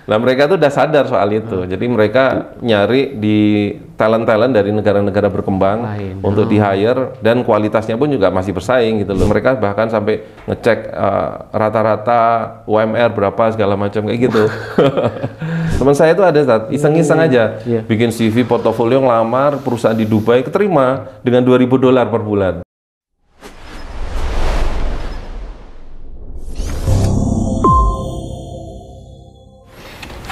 Nah mereka tuh udah sadar soal itu, jadi mereka nyari di talent-talent dari negara-negara berkembang untuk di hire, dan kualitasnya pun juga masih bersaing gitu loh. Mereka bahkan sampai ngecek rata-rata UMR berapa segala macam kayak gitu. Teman saya itu ada iseng-iseng aja, bikin CV portofolio, ngelamar perusahaan di Dubai, keterima dengan $2.000 per bulan.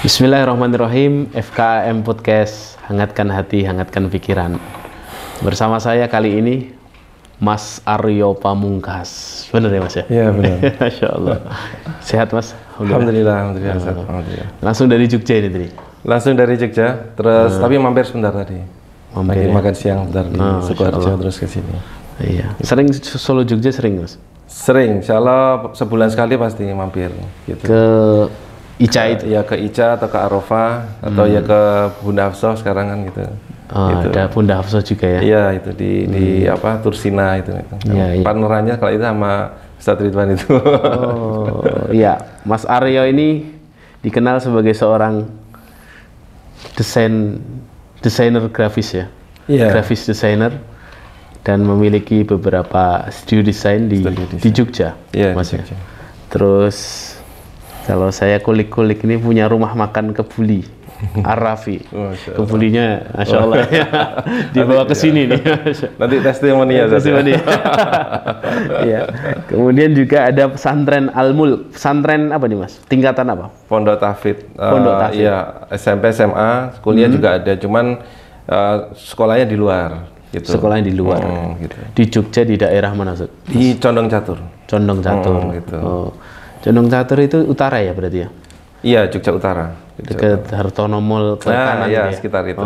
Bismillahirrahmanirrahim. FKM Podcast, hangatkan hati, hangatkan pikiran. Bersama saya kali ini Mas Aryo Pamungkas. Benar ya Mas ya? Iya benar. Masya Allah. Sehat Mas? Alhamdulillah. Langsung dari Jogja ini tadi? Langsung dari Jogja, terus tapi mampir sebentar tadi. Mampir makan siang bentar di Sukoharjo terus ke sini. Iya. Sering Solo Jogja sering Mas? Sering, insya Allah sebulan sekali pasti mampir. Gitu. Ke Ica itu? Ya ke Ica atau ke Arafah atau ya ke Bunda Hafsah sekarang kan gitu. Gitu. Ada Bunda Hafsah juga ya? Iya itu di apa Tursina itu. Ya, partnerannya kalau itu sama Ustadz Ridwan itu. Oh iya, Mas Aryo ini dikenal sebagai seorang desainer grafis ya? Iya. Grafis desainer dan memiliki beberapa studio desain di Jogja. Iya, Mas ya. Terus kalau saya kulik-kulik ini punya rumah makan kebuli Arafi. Kebulinya Masya Allah ya. Dibawa ke sini nih. Nanti testimoni ya. Iya. Kemudian juga ada pesantren Al-Mulk. Pesantren apa nih Mas? Tingkatan apa? Pondok Tahfidz. Pondok Tahfidz. Iya, SMP, SMA, kuliah juga ada. Cuman sekolahnya di luar. Gitu. Sekolahnya di luar. Gitu. Di Jogja di daerah mana Ustaz? Di Condong Catur. Condong Catur. Gitu. Oh. Condong Catur itu utara ya berarti ya? Iya, Jogja Utara. Dekat Hartono Mall ke kanan ya, ya? Sekitar itu.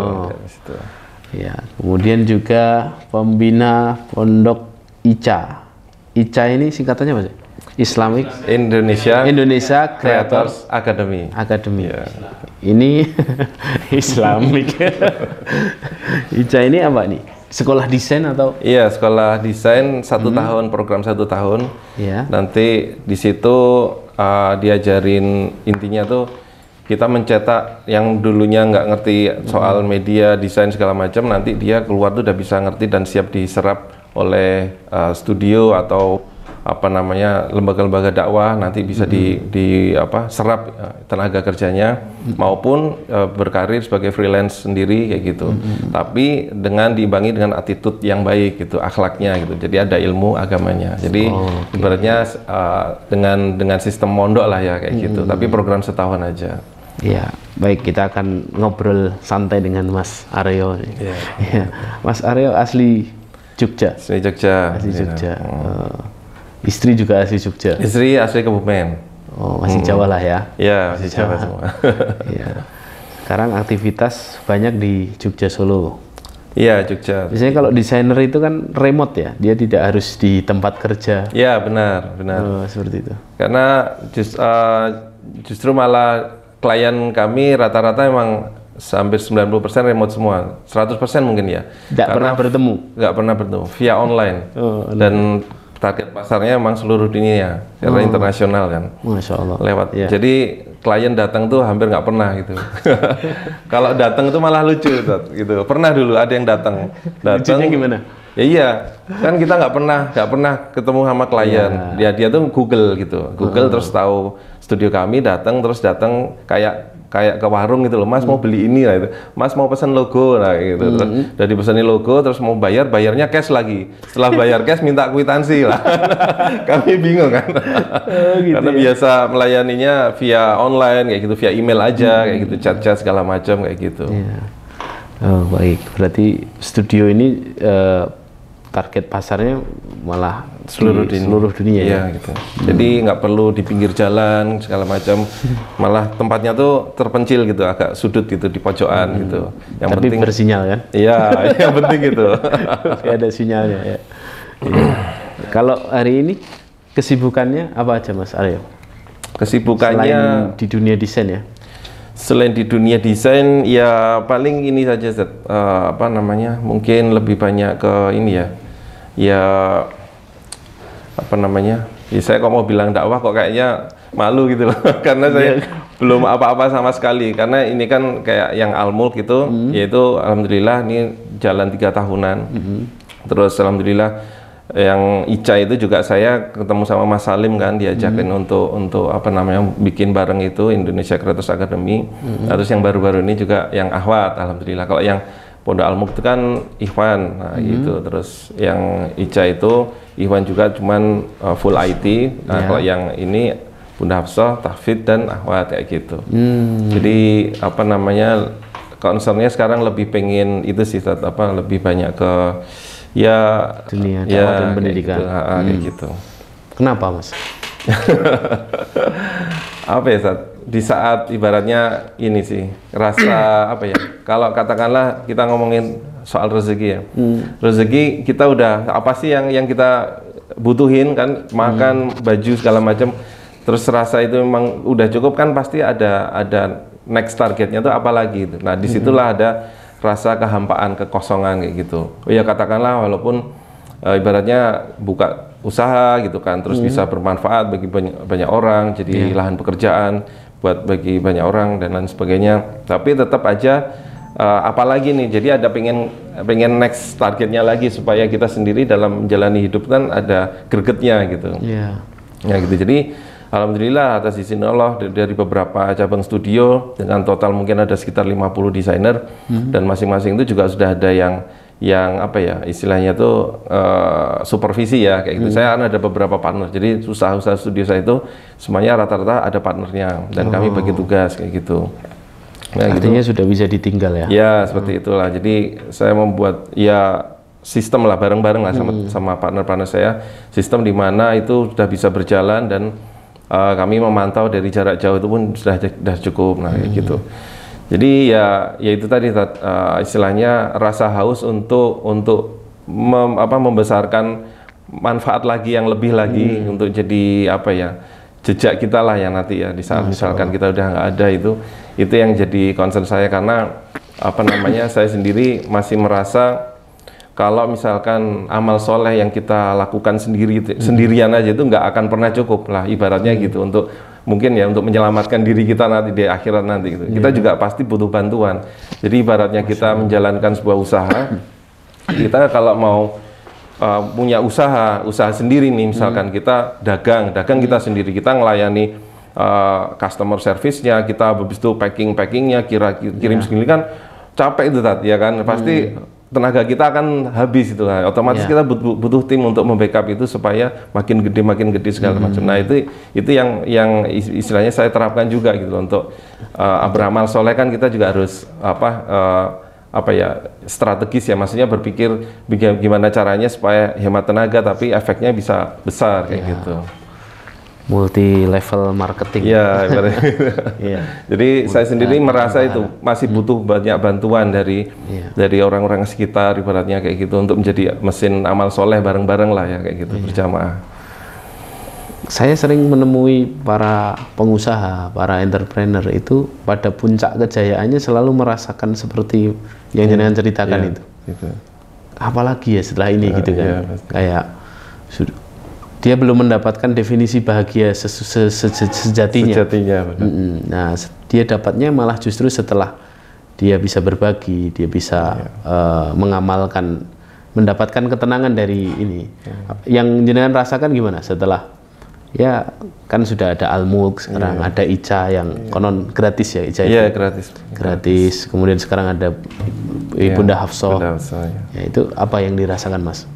Ya, kemudian juga pembina Pondok ICA. ICA ini singkatannya apa sih? Islamic Indonesia Creators Academy. Ya. Ini Islamic. ICA ini apa nih? Sekolah desain atau? Iya, sekolah desain 1 tahun, program 1 tahun. Ya. Nanti di situ diajarin, intinya tuh kita mencetak yang dulunya nggak ngerti soal media, desain segala macam, nanti dia keluar tuh udah bisa ngerti dan siap diserap oleh studio atau apa namanya lembaga-lembaga dakwah, nanti bisa serap tenaga kerjanya maupun berkarir sebagai freelance sendiri kayak gitu. Tapi dengan diimbangi dengan attitude yang baik gitu, akhlaknya gitu. Jadi ada ilmu agamanya. Jadi ibaratnya dengan sistem mondok lah ya kayak gitu. Tapi program setahun aja. Iya, baik, kita akan ngobrol santai dengan Mas Aryo. Ya. Mas Aryo asli Jogja. Asli Jogja. Asli Jogja. Istri juga asli Jogja. Istri asli Kebumen. Oh, masih Jawa lah ya? Iya, masih Jawa semua. Iya. Sekarang aktivitas banyak di Jogja Solo. Iya, Jogja. Biasanya kalau desainer itu kan remote ya, dia tidak harus di tempat kerja. Iya, benar. Oh, seperti itu. Karena justru malah klien kami rata-rata emang hampir 90% remote semua, 100% mungkin ya. Nggak pernah bertemu? Nggak pernah bertemu, via online. Dan target pasarnya emang seluruh dunia, karena internasional kan. Masya Allah. Lewat. Ya. Jadi klien datang tuh hampir nggak pernah gitu. Kalau datang tuh malah lucu gitu. Pernah dulu ada yang datang. Lucunya gimana? Ya iya, kan kita nggak pernah ketemu sama klien. Dia tuh Google gitu, terus tahu studio kami, datang kayak ke warung gitu loh, Mas mau beli ini lah itu, Mas mau pesan logo lah gitu, terus udah dipesanin logo, terus mau bayarnya cash lagi, setelah bayar cash minta kwitansi lah. Kami bingung kan, gitu karena biasa melayaninya via online kayak gitu, via email aja kayak gitu, chat segala macam kayak gitu. Oh baik, berarti studio ini target pasarnya malah seluruh dunia ya gitu. Jadi nggak perlu di pinggir jalan segala macam, malah tempatnya tuh terpencil gitu, agak sudut gitu di pojokan gitu. Yang tapi penting bersinyal kan? Iya, yang penting gitu. Tapi ada sinyalnya ya. Kalau hari ini kesibukannya apa aja Mas Aryo? Kesibukannya selain di dunia desain ya? Selain di dunia desain ya paling ini saja apa namanya, mungkin lebih banyak ke ini ya apa namanya, ya saya kok mau bilang dakwah kok kayaknya malu gitu loh. Karena saya belum apa-apa sama sekali, karena ini kan kayak yang Al-Mulk itu, yaitu alhamdulillah ini jalan 3 tahunan. Terus alhamdulillah yang ICA itu juga saya ketemu sama Mas Salim kan, diajakin untuk apa namanya bikin bareng itu Indonesia Creators Academy. Terus yang baru-baru ini juga yang Ahwat, alhamdulillah. Kalau yang Pondok Al-Mulk itu kan Ikhwan, nah itu. Terus yang ICA itu Ikhwan juga cuman full IT. Nah kalau yang ini Bunda Hafsah, Tahfidz dan Ahwat kayak gitu. Jadi apa namanya concernnya sekarang lebih pengen itu sih, apa lebih banyak ke ya dunia dakwah dan pendidikan gitu, kayak gitu. Kenapa Mas? Apa ya di saat ibaratnya ini sih rasa apa ya, kalau katakanlah kita ngomongin soal rezeki ya, rezeki kita udah apa sih yang kita butuhin kan, makan, baju segala macam, terus rasa itu memang udah cukup kan, pasti ada next targetnya tuh apa lagi itu. Nah disitulah ada rasa kehampaan, kekosongan kayak gitu. Oh ya katakanlah walaupun ibaratnya buka usaha gitu kan, terus bisa bermanfaat bagi banyak orang, jadi lahan pekerjaan buat bagi banyak orang dan lain sebagainya. Tapi tetap aja apalagi nih, jadi ada pengen next targetnya lagi supaya kita sendiri dalam menjalani hidup kan ada gregetnya gitu. Ya gitu. Jadi alhamdulillah atas izin Allah dari beberapa cabang studio dengan total mungkin ada sekitar 50 desainer, dan masing-masing itu juga sudah ada yang apa ya istilahnya tuh supervisi ya kayak gitu. Saya ada beberapa partner, jadi usaha-usaha studio saya itu semuanya rata-rata ada partnernya, dan kami bagi tugas kayak gitu. Nah, artinya gitu. Sudah bisa ditinggal ya? Ya seperti itulah. Jadi saya membuat ya sistem lah bareng-bareng lah sama partner-partner saya, sistem di mana itu sudah bisa berjalan dan kami memantau dari jarak jauh itu pun sudah cukup. Nah kayak gitu. Jadi ya itu tadi istilahnya rasa haus untuk membesarkan manfaat lagi yang lebih lagi, untuk jadi apa ya jejak kita lah yang nanti ya di saat misalkan kita udah nggak ada, itu yang jadi concern saya, karena apa namanya saya sendiri masih merasa kalau misalkan amal soleh yang kita lakukan sendirian aja itu nggak akan pernah cukup lah ibaratnya gitu, untuk mungkin ya untuk menyelamatkan diri kita nanti di akhirat nanti gitu. Kita juga pasti butuh bantuan. Jadi ibaratnya kita menjalankan sebuah usaha, kita kalau mau punya usaha sendiri nih, misalkan kita dagang kita sendiri, kita ngelayani customer service-nya, kita habis itu packingnya, kirim sendiri kan capek itu tadi ya kan, pasti tenaga kita akan habis itu, otomatis kita butuh tim untuk membackup itu supaya makin gede segala macam. Nah itu yang istilahnya saya terapkan juga gitu untuk beramal soleh kan kita juga harus apa ya strategis ya, maksudnya berpikir gimana caranya supaya hemat tenaga tapi efeknya bisa besar kayak gitu. Multi level marketing. Ya, jadi saya sendiri merasa itu masih butuh banyak bantuan dari orang-orang sekitar ibaratnya kayak gitu, untuk menjadi mesin amal soleh bareng-bareng lah ya kayak gitu, berjamaah. Saya sering menemui para pengusaha, para entrepreneur itu pada puncak kejayaannya selalu merasakan seperti yang jenengan ceritakan itu. Gitu. Apalagi ya setelah ini gitu kan, kayak dia belum mendapatkan definisi bahagia sejatinya. Nah, dia dapatnya malah justru setelah dia bisa berbagi, dia bisa mengamalkan, mendapatkan ketenangan dari ini. Yang jenengan rasakan gimana setelah ya kan sudah ada Al-Mulk, sekarang ada ICA yang konon gratis ya, ICA itu? Gratis. Kemudian sekarang ada Bunda Hafsah. Ya, itu apa yang dirasakan Mas?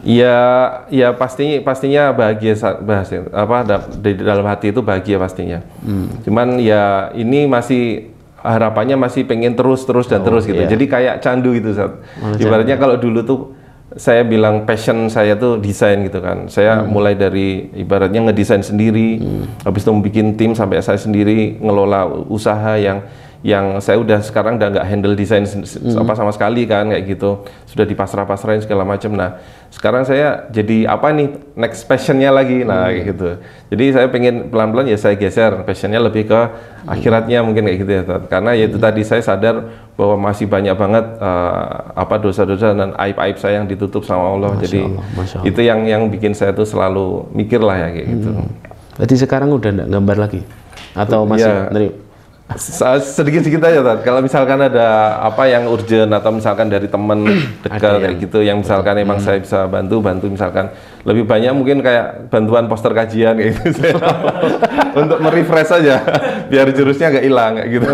Ya pastinya bahagia, di dalam hati itu bahagia pastinya. Cuman ya ini masih harapannya masih pengen terus gitu. Jadi kayak candu gitu, ibaratnya kalau dulu tuh saya bilang passion saya tuh desain gitu kan. Saya mulai dari ibaratnya ngedesain sendiri, habis itu bikin tim sampai saya sendiri ngelola usaha yang saya udah sekarang udah nggak handle desain sama sekali kan kayak gitu, sudah dipasrah-pasrahin segala macam. Nah sekarang saya jadi apa nih next passionnya lagi, nah kayak gitu. Jadi saya pengen pelan-pelan ya saya geser passionnya lebih ke akhiratnya mungkin kayak gitu ya, karena ya itu tadi saya sadar bahwa masih banyak banget dosa-dosa dan aib-aib saya yang ditutup sama Allah. Jadi itu yang bikin saya tuh selalu mikir lah ya kayak gitu. Berarti sekarang udah nggak gambar lagi? atau masih nerima? Sedikit-sedikit aja, Tat. Kalau misalkan ada apa yang urgent atau misalkan dari teman dekat kayak gitu, yang misalkan emang saya bisa bantu misalkan lebih banyak mungkin kayak bantuan poster kajian kayak gitu untuk merefresh aja biar jurusnya nggak hilang kayak gitu.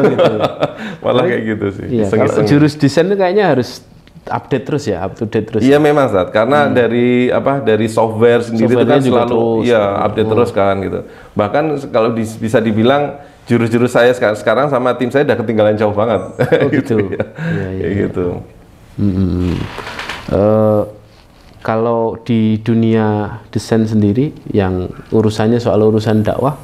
Malah kayak gitu sih. Iya, kalau jurus desain itu kayaknya harus update terus ya, up to date terus. Iya memang, Zat, karena dari software sendiri itu kan selalu terus, update terus kan gitu. Bahkan kalau bisa dibilang jurus-jurus saya sekarang sama tim saya udah ketinggalan jauh banget. Gitu. Ya. Kayak gitu. Kalau di dunia desain sendiri yang urusannya soal urusan dakwah,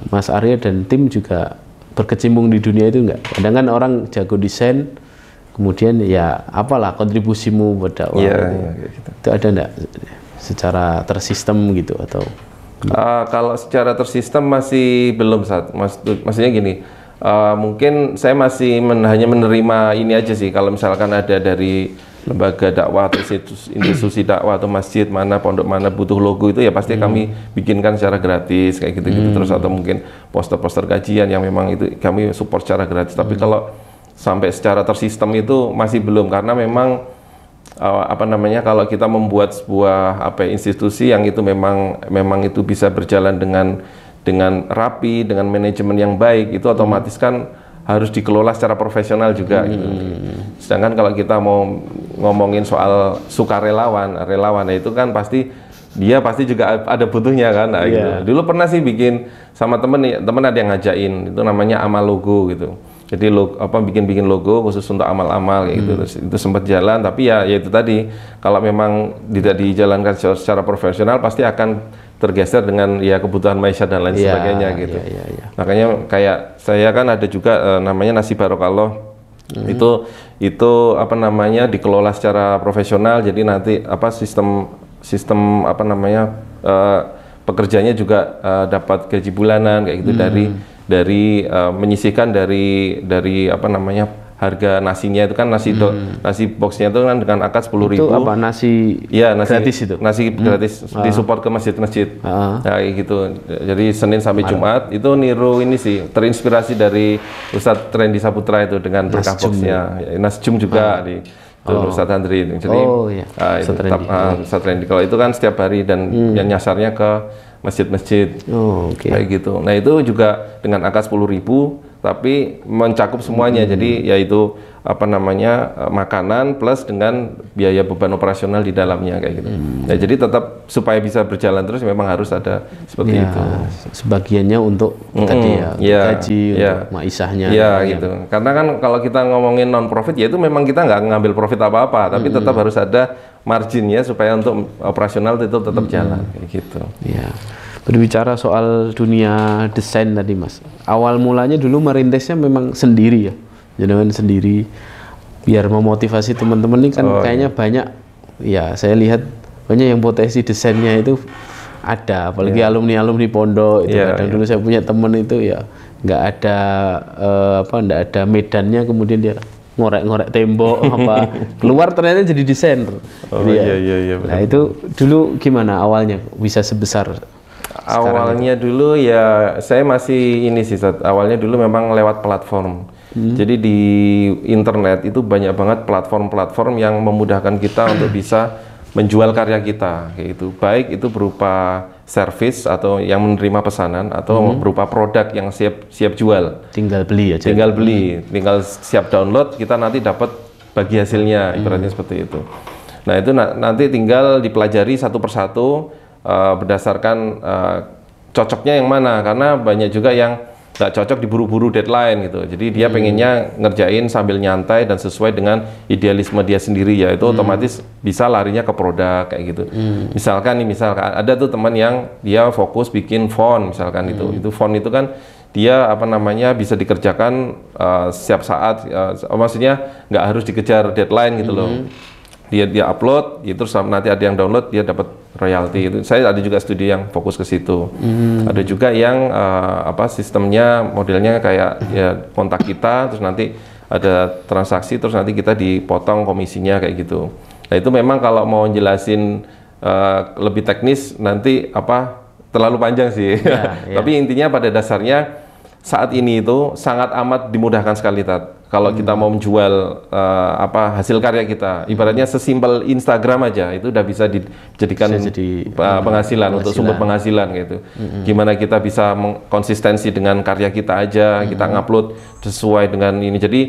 Mas Arya dan tim juga berkecimpung di dunia itu enggak? Kadang kan orang jago desain, kemudian ya apalah kontribusimu buat dakwah? Gitu. Itu ada enggak secara tersistem gitu atau? Kalau secara tersistem masih belum, maksudnya gini, mungkin saya masih hanya menerima ini aja sih. Kalau misalkan ada dari lembaga dakwah atau institusi dakwah atau masjid mana, pondok mana butuh logo itu ya pasti kami bikinkan secara gratis kayak gitu-gitu. Terus atau mungkin poster-poster kajian yang memang itu kami support secara gratis. Tapi kalau sampai secara tersistem itu masih belum, karena memang kalau kita membuat sebuah institusi yang itu memang itu bisa berjalan dengan rapi, dengan manajemen yang baik, itu otomatis kan harus dikelola secara profesional juga gitu. Sedangkan kalau kita mau ngomongin soal sukarelawan, relawan itu kan pasti juga ada butuhnya kan. Gitu. Dulu pernah sih bikin sama temen ada yang ngajain, itu namanya amal logo gitu. Jadi bikin logo khusus untuk amal-amal kayak gitu. Terus itu sempat jalan, tapi ya itu tadi, kalau memang tidak dijalankan secara profesional pasti akan tergeser dengan kebutuhan maisha dan lain sebagainya gitu. Makanya kayak saya kan ada juga namanya Nasi Barokallah. Itu dikelola secara profesional, jadi nanti sistem pekerjanya juga dapat gaji bulanan kayak gitu dari menyisihkan dari harga nasinya itu kan nasi boxnya itu kan dengan akad 10.000. Itu apa, nasi gratis itu? Nasi gratis disupport ke masjid-masjid. Kayak gitu. Jadi Senin sampai Jumat itu niru ini sih, terinspirasi dari Ustadz Trendy Saputra itu dengan berkah boxnya. Nasjum juga di Ustadz Andri. Jadi Ustadz Trendy. Kalau itu kan setiap hari dan yang nyasarnya ke masjid-masjid, kayak gitu. Nah itu juga dengan angka 10.000, tapi mencakup semuanya. Jadi yaitu makanan plus dengan biaya beban operasional di dalamnya kayak gitu. Nah, jadi tetap supaya bisa berjalan terus memang harus ada seperti itu. Sebagiannya untuk tadi gaji, untuk maisahnya. Gitu. Karena kan kalau kita ngomongin non profit, ya itu memang kita nggak ngambil profit apa-apa, tapi tetap harus ada marginnya supaya untuk operasional itu tetap jalan kayak gitu. Berbicara soal dunia desain tadi, Mas, awal mulanya dulu merintisnya memang sendiri ya, jangan sendiri biar memotivasi teman-teman ini kan kayaknya banyak ya, saya lihat banyak yang potensi desainnya itu ada, apalagi alumni pondok itu kadang dulu saya punya teman itu ya nggak ada medannya, kemudian dia ngorek-ngorek tembok keluar ternyata jadi desainer. Nah itu dulu gimana awalnya bisa sebesar? Awalnya dulu ya saya masih ini sih, awalnya dulu memang lewat platform. Jadi di internet itu banyak banget platform-platform yang memudahkan kita untuk bisa menjual karya kita kayak gitu. Baik itu berupa service atau yang menerima pesanan atau berupa produk yang siap jual. Tinggal beli aja. Tinggal siap download, kita nanti dapat bagi hasilnya, ibaratnya seperti itu. Nah, itu nanti tinggal dipelajari satu persatu berdasarkan cocoknya yang mana, karena banyak juga yang nggak cocok diburu-buru deadline gitu. Jadi dia pengennya ngerjain sambil nyantai dan sesuai dengan idealisme dia sendiri, ya itu otomatis bisa larinya ke produk kayak gitu. Misalkan ada tuh teman yang dia fokus bikin font misalkan, itu font itu kan dia bisa dikerjakan setiap saat, maksudnya nggak harus dikejar deadline gitu loh. Dia upload, terus nanti ada yang download, dia dapat royalti. Itu saya ada juga studi yang fokus ke situ. Ada juga yang sistemnya modelnya kayak ya kontak kita, terus nanti ada transaksi, terus nanti kita dipotong komisinya kayak gitu. Nah itu memang kalau mau jelasin lebih teknis nanti terlalu panjang sih. Tapi intinya pada dasarnya saat ini itu sangat amat dimudahkan sekali, Tat. Kalau kita mau menjual hasil karya kita, ibaratnya sesimpel Instagram aja itu udah bisa dijadikan penghasilan untuk sumber penghasilan gitu. Gimana kita bisa konsistensi dengan karya kita aja, kita ngupload sesuai dengan ini. Jadi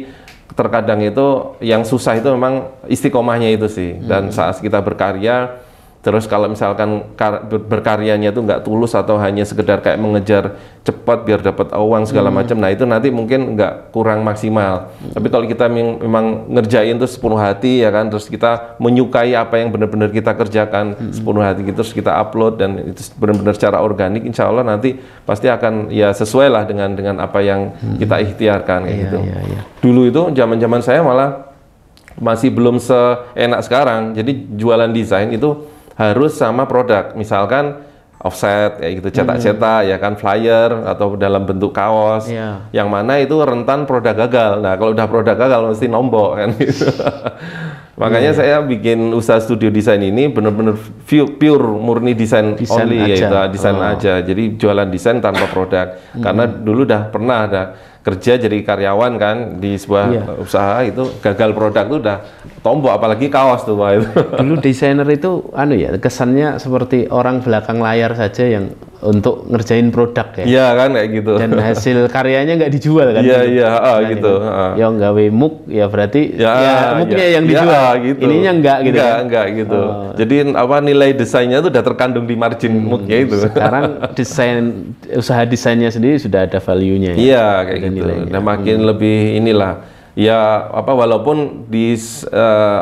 terkadang itu yang susah itu memang istiqomahnya itu sih. Dan saat kita berkarya, terus kalau misalkan berkaryanya itu nggak tulus atau hanya sekedar kayak mengejar cepat biar dapat uang segala macam, nah itu nanti mungkin nggak kurang maksimal. Tapi kalau kita memang ngerjain terus sepenuh hati ya kan, terus kita menyukai apa yang benar-benar kita kerjakan sepenuh hati, terus kita upload dan itu benar-benar secara organik, insya Allah nanti pasti akan ya sesuai lah dengan apa yang kita ikhtiarkan kayak gitu. Dulu itu zaman-zaman saya malah masih belum seenak sekarang. Jadi jualan desain itu harus sama produk, misalkan offset kayak gitu, cetak-cetak ya kan, flyer atau dalam bentuk kaos, yang mana itu rentan produk gagal. Nah kalau udah produk gagal mesti nombok kan gitu. Makanya saya bikin usaha studio desain ini benar-benar pure murni desain only, yaitu desain aja. Jadi jualan desain tanpa produk. Karena dulu udah pernah ada kerja jadi karyawan kan di sebuah usaha, itu gagal produk tuh udah tombok, apalagi kaos tuh Pak itu. Dulu desainer itu kesannya seperti orang belakang layar saja yang untuk ngerjain produk ya. Iya kan kayak gitu. Dan hasil karyanya nggak dijual kan. Iya gitu. Ya nggawe muk ya berarti muknya yang dijual. Gitu. Ininya enggak gitu. Enggak gitu. Jadi nilai desainnya itu udah terkandung di margin muknya itu. Sekarang usaha desainnya sendiri sudah ada value-nya. Iya kayak gitu. Nah makin lebih inilah. Ya walaupun di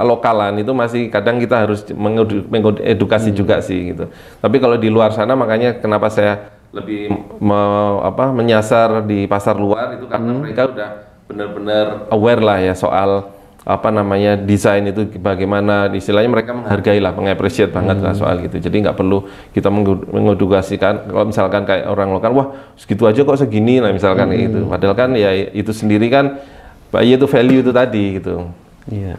lokalan itu masih kadang kita harus mengedukasi juga sih gitu. Tapi kalau di luar sana, makanya kenapa saya lebih menyasar di pasar luar itu karena mereka udah benar-benar aware lah ya soal desain itu bagaimana, istilahnya mereka menghargai lah, mengapresiasi banget lah soal gitu. Jadi nggak perlu kita mengedukasikan. Kalau misalkan kayak orang lokal, wah segitu aja kok segini, nah misalkan itu. Padahal kan ya itu sendiri kan itu value itu tadi gitu. Iya.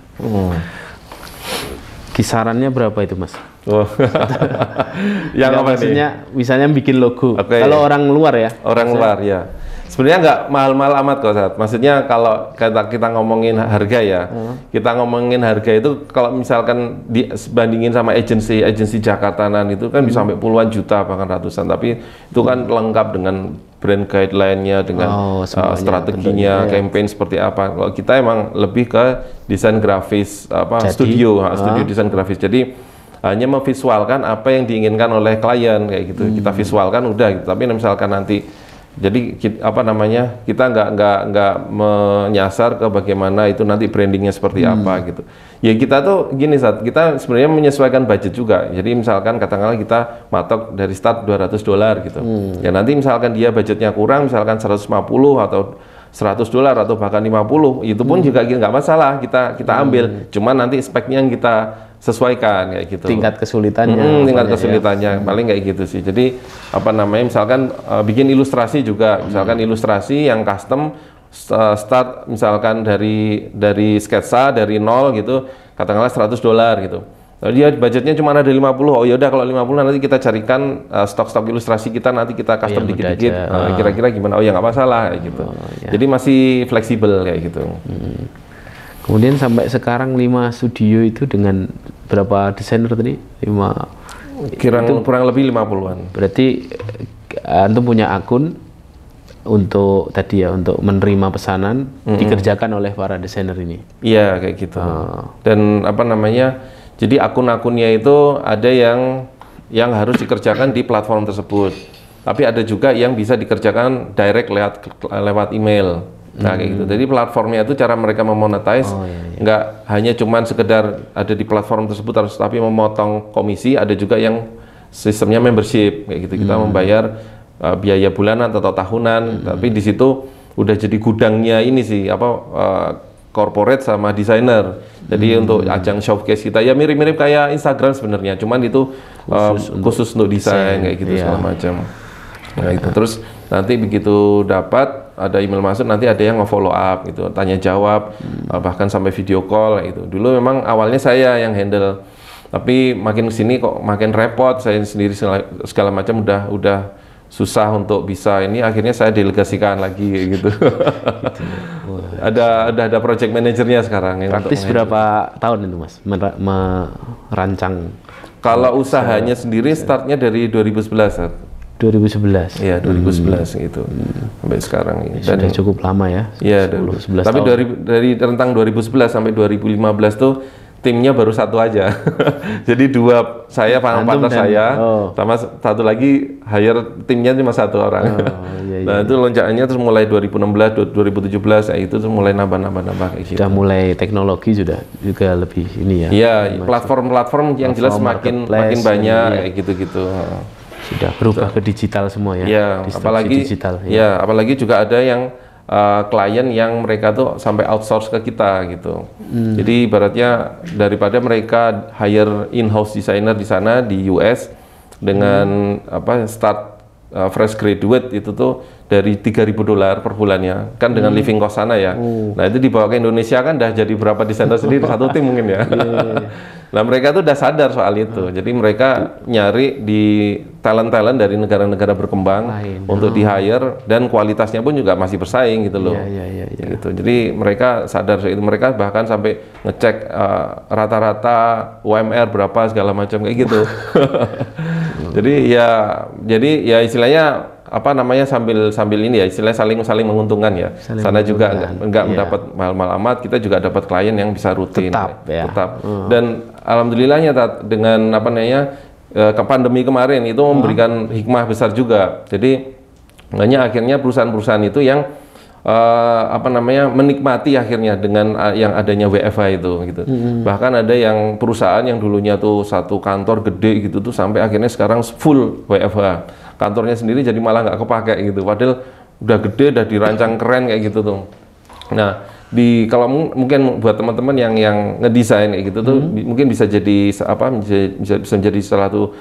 Kisarannya berapa itu Mas? Yang apa nih? Misalnya bikin logo. Kalau orang luar ya? Orang luar ya. Sebenarnya nggak mahal-mahal amat kok, Sat. Maksudnya kalau kita ngomongin harga ya, kita ngomongin harga itu kalau misalkan dibandingin sama agensi Jakartanan itu kan bisa sampai puluhan juta bahkan ratusan. Tapi itu kan lengkap dengan brand guideline-nya, dengan strateginya, campaign seperti apa. Kalau kita emang lebih ke desain grafis, studio desain grafis. Jadi hanya memvisualkan apa yang diinginkan oleh klien kayak gitu. Kita visualkan udah gitu. Tapi misalkan nanti jadi kita nggak menyasar ke bagaimana itu nanti brandingnya seperti apa gitu. Ya kita tuh gini, Sat, kita sebenarnya menyesuaikan budget juga. Jadi misalkan katakanlah kita matok dari start $200 gitu. Ya nanti misalkan dia budgetnya kurang, misalkan 150 atau $100 atau bahkan 50, itu pun juga nggak masalah, kita ambil. Cuman nanti speknya yang kita sesuaikan kayak gitu. Tingkat kesulitannya. Tingkat kesulitannya paling kayak gitu sih. Jadi misalkan bikin ilustrasi juga, misalkan ilustrasi yang custom start misalkan dari sketsa dari nol gitu, katakanlah $100 gitu. Lalu dia budgetnya cuma ada 50. Oh ya udah kalau 50 nanti kita carikan stok-stok ilustrasi kita, nanti kita custom dikit-dikit. Kira-kira gimana? Oh ya nggak masalah kayak gitu. Jadi masih fleksibel kayak gitu. Kemudian sampai sekarang 5 studio itu dengan berapa desainer tadi? 5 kurang lebih 50-an. Berarti antum punya akun untuk untuk menerima pesanan dikerjakan oleh para desainer ini. Iya kayak gitu. Dan jadi akun-akunnya itu ada yang harus dikerjakan di platform tersebut. Tapi ada juga yang bisa dikerjakan direct lewat email. Nah kayak gitu. Jadi platformnya itu cara mereka memonetize nggak hanya cuman sekedar ada di platform tersebut tapi memotong komisi. Ada juga yang sistemnya membership kayak gitu. Kita membayar biaya bulanan atau tahunan. Tapi di situ udah jadi gudangnya ini sih corporate sama desainer. Jadi untuk ajang showcase kita ya mirip-mirip kayak Instagram sebenarnya. Cuman itu khusus untuk desain kayak gitu segala macam. Nah itu terus nanti begitu dapat ada email masuk, nanti ada yang nge-follow up gitu, tanya jawab, bahkan sampai video call gitu. Dulu memang awalnya saya yang handle Tapi makin kesini kok makin repot, saya sendiri segala macam udah susah untuk bisa ini, akhirnya saya delegasikan lagi gitu. Ada project manajernya sekarang. Praktis berapa tahun itu Mas merancang? Kalau usahanya sendiri startnya dari 2011. 2011. Iya, 2011 gitu. Sampai sekarang ini. Sudah cukup lama ya. Iya, 11 tapi tahun. dari rentang 2011 sampai 2015 tuh timnya baru satu aja. Jadi dua, saya partner saya, sama satu lagi hire timnya cuma satu orang. Nah itu lonjakannya terus mulai 2016, 2017 ya itu terus mulai nambah kayak gitu. Sudah mulai teknologi juga lebih ini ya. Iya, platform yang jelas makin banyak kayak gitu-gitu. Sudah berubah ke digital semua ya. Iya, apalagi digital. Ya, apalagi juga ada yang klien yang mereka tuh sampai outsource ke kita gitu. Jadi ibaratnya daripada mereka hire in-house designer di sana di US dengan start fresh graduate itu tuh dari $3.000 per bulannya kan dengan living cost sana ya. Nah itu dibawa ke Indonesia kan udah jadi berapa desainer sendiri satu tim mungkin ya. Nah mereka tuh udah sadar soal itu, jadi mereka nyari di talent dari negara-negara berkembang untuk di hire dan kualitasnya pun juga masih bersaing gitu loh. Gitu. Jadi mereka sadar soal itu, mereka bahkan sampai ngecek rata-rata UMR berapa segala macam kayak gitu. Jadi ya istilahnya sambil ini ya istilahnya saling menguntungkan ya. Sana juga enggak mendapat mahal-mahal amat, kita juga dapat klien yang bisa rutin. Tetap. Dan alhamdulillahnya dengan ke pandemi kemarin itu memberikan hikmah besar juga. Jadi akhirnya perusahaan-perusahaan itu yang menikmati akhirnya dengan yang adanya WFH itu gitu. Bahkan ada yang perusahaan yang dulunya tuh satu kantor gede gitu tuh sampai akhirnya sekarang full WFH. Kantornya sendiri jadi malah nggak kepake gitu. Padahal udah gede, udah dirancang keren kayak gitu tuh. Nah, kalau mungkin buat teman-teman yang ngedesain kayak gitu tuh mungkin bisa jadi bisa menjadi salah satu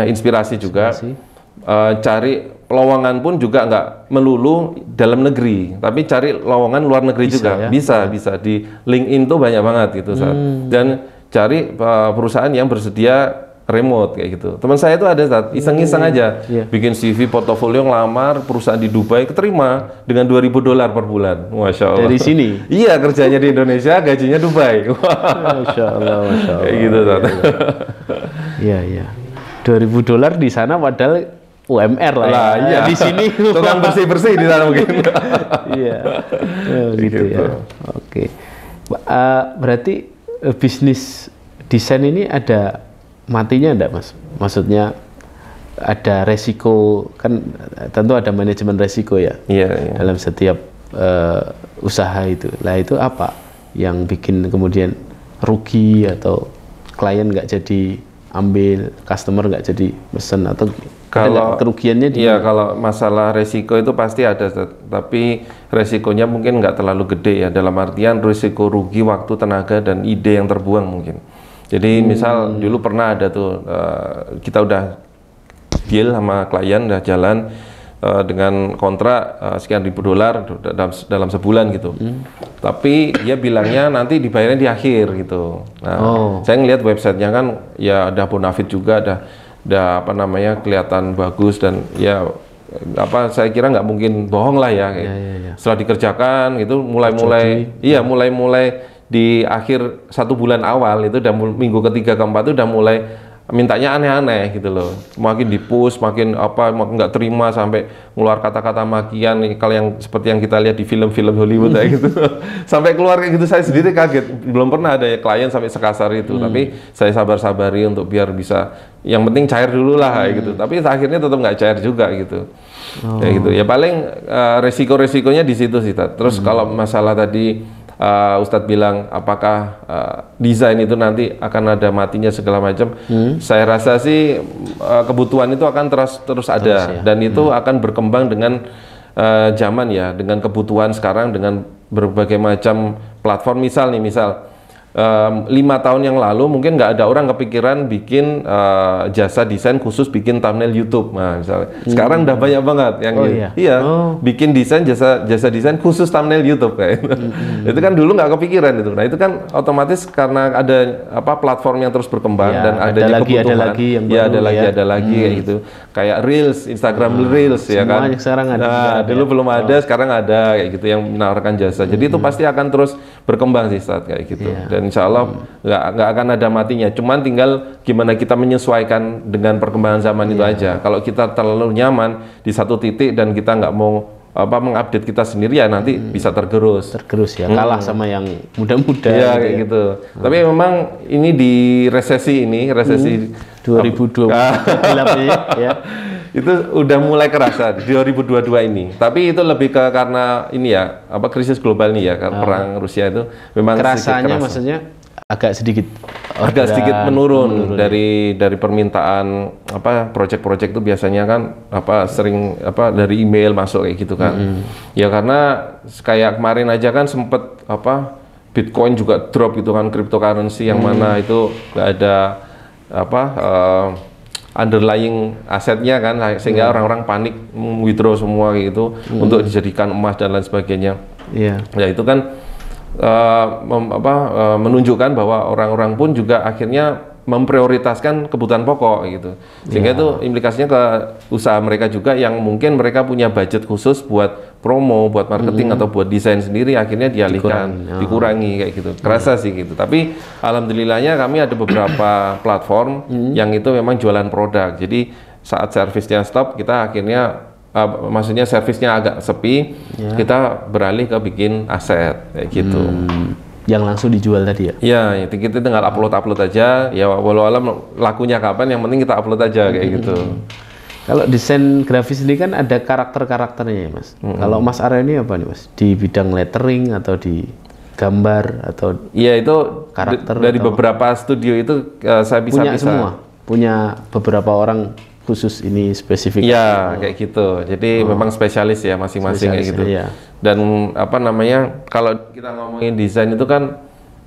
inspirasi juga. Cari lowongan pun juga nggak melulu dalam negeri, tapi cari lowongan luar negeri juga bisa di LinkedIn tuh banyak banget gitu dan cari perusahaan yang bersedia remote kayak gitu. Teman saya itu ada iseng-iseng aja bikin CV portofolio ngelamar perusahaan di Dubai, keterima dengan $2.000 per bulan. Masya Allah. Dari sini? Iya, kerjanya di Indonesia, gajinya Dubai. Masya Allah. Kayak gitu. Iya. $2.000 di sana padahal UMR lah ya. Di sini tukang bersih-bersih di sana mungkin. Iya. Gitu ya. Oke. Berarti bisnis desain ini ada matinya enggak Mas? Maksudnya ada resiko, kan tentu ada manajemen resiko ya. Iya. Dalam setiap usaha itu. Lah itu apa yang bikin kemudian rugi atau klien nggak jadi ambil, customer nggak jadi pesen atau kalau kerugiannya kalau masalah resiko itu pasti ada, tapi resikonya mungkin nggak terlalu gede ya, dalam artian resiko rugi waktu, tenaga, dan ide yang terbuang mungkin. Jadi misal dulu pernah ada tuh kita udah deal sama klien, udah jalan dengan kontrak sekian $1.000 dalam sebulan gitu. Tapi dia bilangnya nanti dibayarnya di akhir gitu. Nah, saya ngeliat websitenya kan ya ada bonafit juga, ada kelihatan bagus dan ya saya kira nggak mungkin bohong lah ya. Setelah dikerjakan itu mulai di akhir 1 bulan awal itu udah minggu ketiga keempat itu udah mulai mintanya aneh-aneh gitu loh, makin di-push, makin nggak terima sampai ngeluar kata-kata makian, kalau yang seperti yang kita lihat di film-film Hollywood kayak gitu. Sampai keluar kayak gitu, saya sendiri kaget, belum pernah ada klien sampai sekasar itu. Tapi saya sabar-sabari untuk biar bisa, yang penting cair dulu lah kayak gitu. Tapi akhirnya tetap nggak cair juga gitu. Kayak gitu ya, paling resiko-resikonya di situ sih. Terus kalau masalah tadi Ustadz bilang apakah desain itu nanti akan ada matinya segala macam, saya rasa sih kebutuhan itu akan terus ada dan itu akan berkembang dengan zaman ya, dengan kebutuhan sekarang, dengan berbagai macam platform. Misal 5 tahun yang lalu mungkin nggak ada orang kepikiran bikin jasa desain khusus bikin thumbnail YouTube. Nah, misalnya. Sekarang udah banyak banget yang bikin desain jasa desain khusus thumbnail YouTube kayak gitu. Itu kan dulu nggak kepikiran itu. Nah, itu kan otomatis karena ada platform yang terus berkembang dan adanya kebutuhan. Ada lagi kayak gitu. Kayak Reels, Instagram Reels ya kan. Sekarang ada. Nah, dulu belum ada, sekarang ada kayak gitu yang menawarkan jasa. Jadi itu pasti akan terus berkembang sih saat kayak gitu. Dan insya Allah nggak akan ada matinya. Cuman tinggal gimana kita menyesuaikan dengan perkembangan zaman itu aja. Kalau kita terlalu nyaman di satu titik dan kita nggak mau mengupdate kita sendiri ya nanti bisa tergerus ya, kalah sama yang muda-muda. Ya kayak gitu. Tapi memang ini di resesi 2020 ya. Itu udah mulai kerasa di 2022 ini. Tapi itu lebih ke karena ini ya, krisis global ini ya, karena perang Rusia itu memang kerasanya maksudnya agak sedikit menurun dari permintaan project-project itu biasanya kan sering dari email masuk kayak gitu kan. Ya karena kayak kemarin aja kan sempet Bitcoin juga drop gitu kan, cryptocurrency yang mana itu nggak ada underlying asetnya kan, sehingga orang-orang panik withdraw semua gitu untuk dijadikan emas dan lain sebagainya. Ya itu kan menunjukkan bahwa orang-orang pun juga akhirnya memprioritaskan kebutuhan pokok gitu, sehingga itu implikasinya ke usaha mereka juga yang mungkin mereka punya budget khusus buat promo, buat marketing atau buat desain sendiri, akhirnya dialihkan, dikurangi kayak gitu. Kerasa sih gitu. Tapi alhamdulillahnya kami ada beberapa platform yang itu memang jualan produk. Jadi saat servisnya stop, kita akhirnya maksudnya servisnya agak sepi, kita beralih ke bikin aset kayak gitu. Yang langsung dijual tadi ya? Iya, kita tinggal upload aja. Ya walau alam lakunya kapan, yang penting kita upload aja kayak gitu. Kalau desain grafis ini kan ada karakter-karakternya ya Mas. Kalau Mas Arya ini apa nih Mas? Di bidang lettering atau di gambar atau? Iya itu karakter dari beberapa studio itu saya bisa semua. Punya beberapa orang khusus ini spesifik. Iya kayak gitu. Jadi memang spesialis ya masing-masing kayak gitu. Ya. Dan kalau kita ngomongin desain itu kan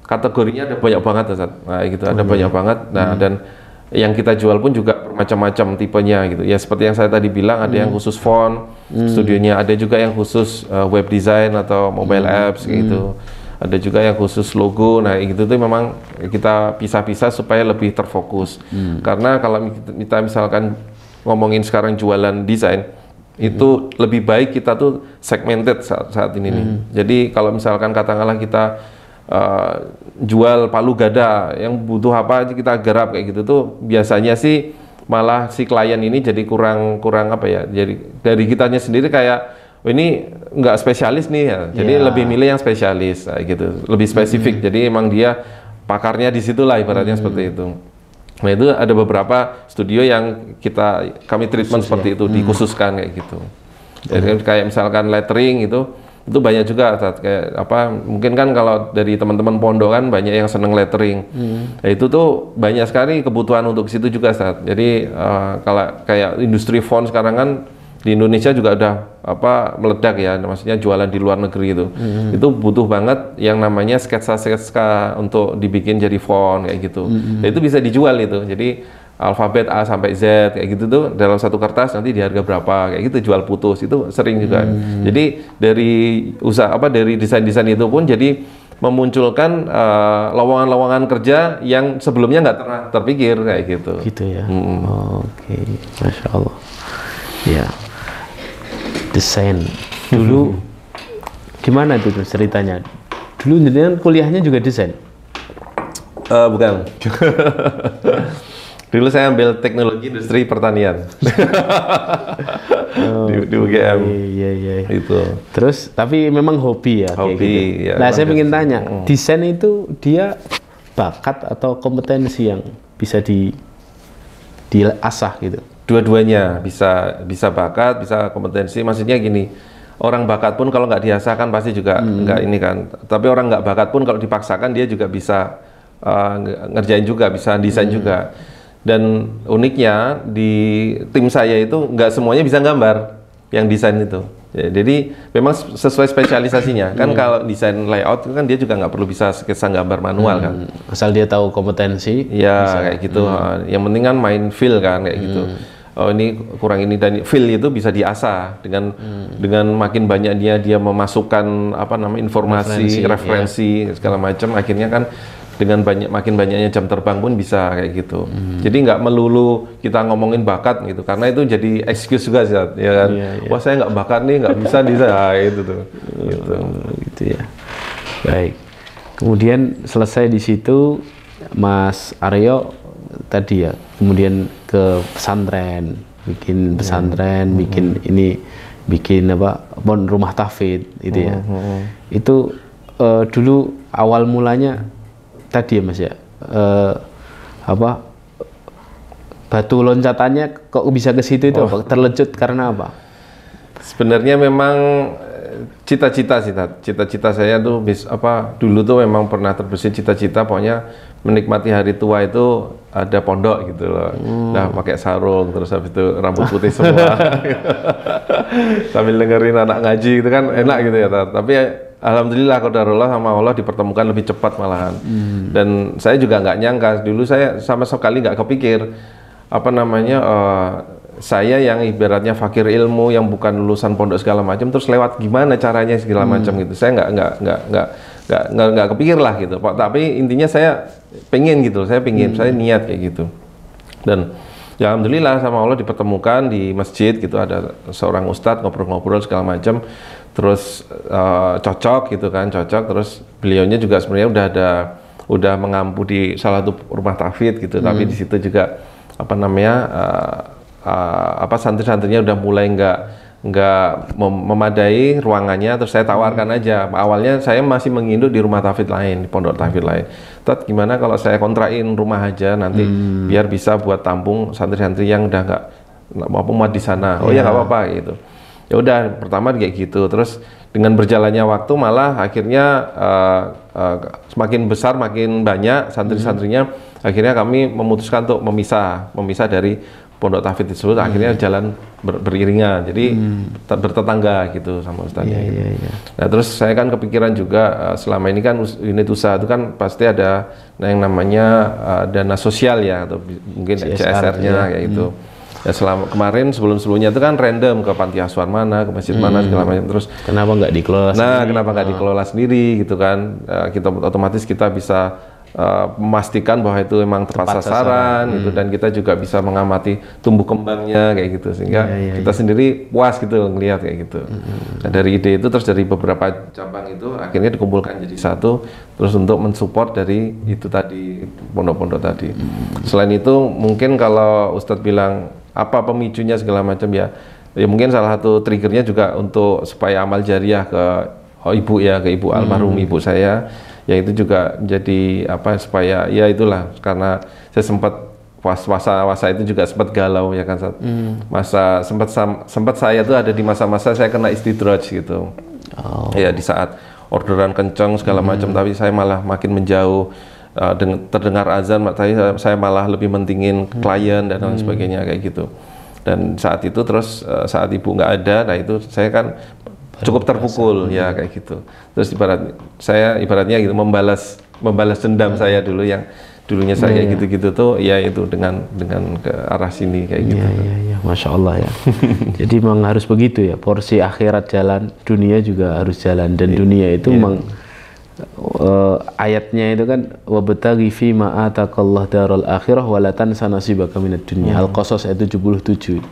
kategorinya ada banyak banget Ustaz. Nah gitu ada banyak banget. Nah dan yang kita jual pun juga bermacam-macam tipenya gitu. Ya seperti yang saya tadi bilang, ada yang khusus font studionya, ada juga yang khusus web design atau mobile apps gitu. Ada juga yang khusus logo. Nah gitu tuh memang kita pisah-pisah supaya lebih terfokus. Karena kalau kita misalkan ngomongin sekarang jualan desain, itu lebih baik kita tuh segmented saat ini nih. Jadi kalau misalkan katakanlah kita jual palu gada, yang butuh apa aja kita garap kayak gitu tuh biasanya sih malah si klien ini jadi kurang jadi dari kitanya sendiri kayak ini nggak spesialis nih ya, jadi lebih milih yang spesialis gitu, lebih spesifik. Jadi emang dia pakarnya di situ lah ibaratnya seperti itu. Nah itu ada beberapa studio yang kami treatment seperti itu, dikhususkan kayak gitu. Jadi kayak misalkan lettering itu banyak juga kayak mungkin kan kalau dari teman-teman pondok kan banyak yang seneng lettering. Nah, itu tuh banyak sekali kebutuhan untuk situ juga saat. Jadi kalau kayak industri font sekarang kan di Indonesia juga udah meledak ya, maksudnya jualan di luar negeri itu. Itu butuh banget yang namanya sketsa untuk dibikin jadi font kayak gitu. Nah, itu bisa dijual itu. Jadi alfabet A sampai Z kayak gitu tuh dalam satu kertas nanti di harga berapa kayak gitu, jual putus itu sering juga. Jadi dari dari desain-desain itu pun jadi memunculkan lowongan-lowongan kerja yang sebelumnya nggak pernah terpikir kayak gitu. Gitu ya. Oke, Masya Allah. Ya, desain dulu gimana tuh ceritanya? Dulu jadi kuliahnya juga desain? Bukan. Dulu saya ambil teknologi industri pertanian di UGM. Iya. Itu. Terus tapi memang hobi ya. Hobi. Kayak gitu. Ya, nah saya ingin tanya, desain itu dia bakat atau kompetensi yang bisa diasah gitu? Dua-duanya bisa bakat, bisa kompetensi. Maksudnya gini, orang bakat pun kalau nggak diasah kan pasti juga nggak ini kan. Tapi orang nggak bakat pun kalau dipaksakan dia juga bisa ngerjain juga, bisa desain juga. Dan uniknya di tim saya itu nggak semuanya bisa gambar yang desain itu. Jadi memang sesuai spesialisasinya. Kan kalau desain layout itu kan dia juga nggak perlu bisa sketsa gambar manual kan. Asal dia tahu kompetensi. Ya bisa. Kayak gitu. Yang penting kan main feel kan kayak gitu. Oh ini kurang ini, dan feel itu bisa diasah dengan makin banyaknya dia memasukkan apa namanya informasi, referensi segala macam, akhirnya kan dengan makin banyaknya jam terbang pun bisa kayak gitu. Jadi nggak melulu kita ngomongin bakat gitu, karena itu jadi excuse juga sih, ya kan. Wah saya nggak bakat nih, nggak bisa itu tuh. Gitu ya. Baik. Kemudian selesai di situ, Mas Aryo tadi ya, kemudian ke pesantren, bikin pesantren, bikin apa, rumah tahfidz itu ya. Itu dulu awal mulanya tadi ya Mas ya, apa batu loncatannya kok bisa ke situ itu apa? Terlecut karena apa? Sebenarnya memang cita-cita saya tuh dulu tuh memang pernah terbesit cita-cita pokoknya menikmati hari tua itu ada pondok gitu loh. Nah, pakai sarung terus habis itu rambut putih semua. Sambil dengerin anak ngaji gitu kan enak gitu ya. Tapi alhamdulillah qadarullah sama Allah dipertemukan lebih cepat malahan. Dan saya juga nggak nyangka, dulu saya sama sekali nggak kepikir apa namanya saya yang ibaratnya fakir ilmu yang bukan lulusan pondok segala macam terus lewat gimana caranya segala macam gitu. Saya nggak kepikir lah gitu. Tapi intinya saya pengen gitu, saya niat kayak gitu. Dan ya alhamdulillah sama Allah dipertemukan di masjid gitu, ada seorang ustadz ngobrol-ngobrol segala macam. Terus cocok gitu kan, terus beliaunya juga sebenarnya udah mengampu di salah satu rumah tahfidz gitu, tapi di situ juga apa namanya santri-santrinya udah mulai nggak memadai ruangannya, terus saya tawarkan aja. Awalnya saya masih menginduk di rumah tahfidz lain, di pondok tahfidz lain. Tat, gimana kalau saya kontrain rumah aja nanti biar bisa buat tampung santri-santri yang udah nggak mau muat di sana. Oh ya nggak apa-apa gitu. Ya udah pertama kayak gitu, terus dengan berjalannya waktu malah akhirnya semakin besar makin banyak santri-santrinya, akhirnya kami memutuskan untuk memisah dari pondok tahfidz tersebut. Akhirnya jalan beriringan, jadi bertetangga gitu sama ustadznya. Nah terus saya kan kepikiran juga selama ini kan unit usaha itu kan pasti ada yang namanya dana sosial ya, atau mungkin CSR-nya kayak gitu. Ya selama kemarin sebelumnya itu kan random ke panti asuhan mana, ke masjid mana segala macam. Terus kenapa nggak dikelola? Kenapa nggak dikelola sendiri gitu kan? Kita otomatis kita bisa memastikan bahwa itu memang tepat sasaran gitu, dan kita juga bisa mengamati tumbuh kembangnya kayak gitu, sehingga kita sendiri puas gitu ngelihat kayak gitu. Nah, dari ide itu terus dari beberapa cabang itu akhirnya dikumpulkan jadi satu, terus untuk mensupport dari itu tadi pondok-pondok tadi. Selain itu mungkin kalau Ustadz bilang apa pemicunya segala macam ya mungkin salah satu triggernya juga untuk supaya amal jariah ke ibu almarhum ibu saya, ya itu juga jadi supaya ya itulah, karena saya sempat masa itu juga sempat galau ya kan, masa sempat saya tuh ada di masa-masa saya kena istidraj gitu. Ya di saat orderan kencang segala macam, tapi saya malah makin menjauh. Terdengar azan, saya malah lebih mentingin klien dan lain sebagainya kayak gitu. Dan saat itu terus saat ibu nggak ada, nah itu saya kan cukup terpukul ya kayak gitu. Terus ibaratnya gitu membalas dendam saya dulu yang dulunya saya kayak gitu-gitu tuh ya itu dengan ke arah sini kayak gitu. Masya Allah ya. Jadi memang harus begitu ya, porsi akhirat jalan, dunia juga harus jalan, dan dunia itu memang ayatnya itu kan wabtaghi fi ma ataqallahu darul akhirah wa la tansa nasibaka minad dunya. Al-Qasas ayat 77.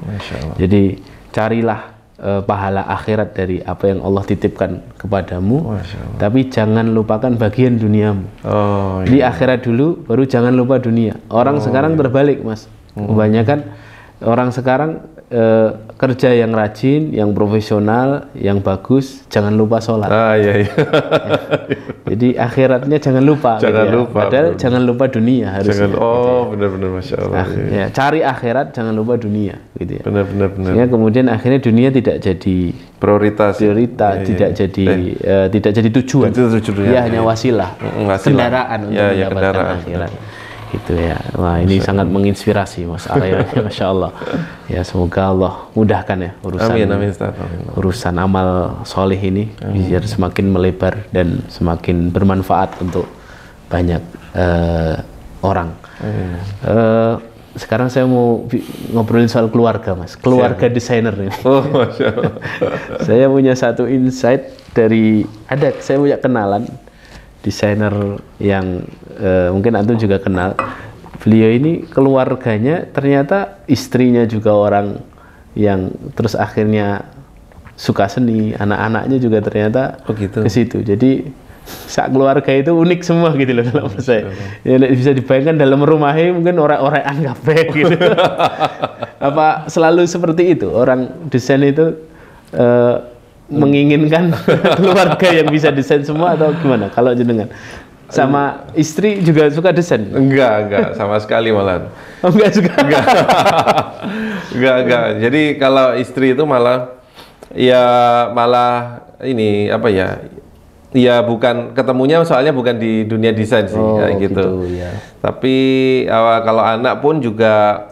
Jadi carilah pahala akhirat dari apa yang Allah titipkan kepadamu, tapi jangan lupakan bagian duniamu. Di akhirat dulu baru jangan lupa dunia. Orang sekarang terbalik Mas. Kebanyakan orang sekarang kerja yang rajin, yang profesional, yang bagus, jangan lupa sholat. Jadi akhiratnya jangan lupa. Padahal jangan lupa dunia harusnya. Benar-benar Masya Allah. Cari akhirat, jangan lupa dunia. Gitu ya. Benar. Ya, kemudian akhirnya dunia tidak jadi prioritas, tidak jadi tujuan. Ya hanya wasilah, kendaraan untuk mendapatkan akhirat. gitu ya. Wah, ini sangat menginspirasi Mas Arya. Masya Allah. Ya, semoga Allah mudahkan ya urusan amal soleh ini biar semakin melebar dan semakin bermanfaat untuk banyak orang. Sekarang saya mau ngobrolin soal keluarga, Mas. Keluarga desainer ini. Oh, Masya Allah. Saya punya satu insight saya punya kenalan desainer yang mungkin antum juga kenal. Beliau ini keluarganya ternyata istrinya juga orang yang terus akhirnya suka seni, anak-anaknya juga ternyata ke situ. Jadi sak keluarga itu unik semua gitu loh dalam saya. Ya, bisa dibayangkan dalam rumahnya mungkin orang-orang kabeh gitu. Apa selalu seperti itu? Orang desain itu menginginkan keluarga yang bisa desain semua atau gimana? Kalau jenengan sama istri juga suka desain? Enggak, sama sekali malah. Oh, enggak suka? Enggak. Jadi kalau istri itu malah ini apa ya? Ya bukan ketemunya soalnya bukan di dunia desain sih kayak gitu. Ya. Tapi kalau anak pun juga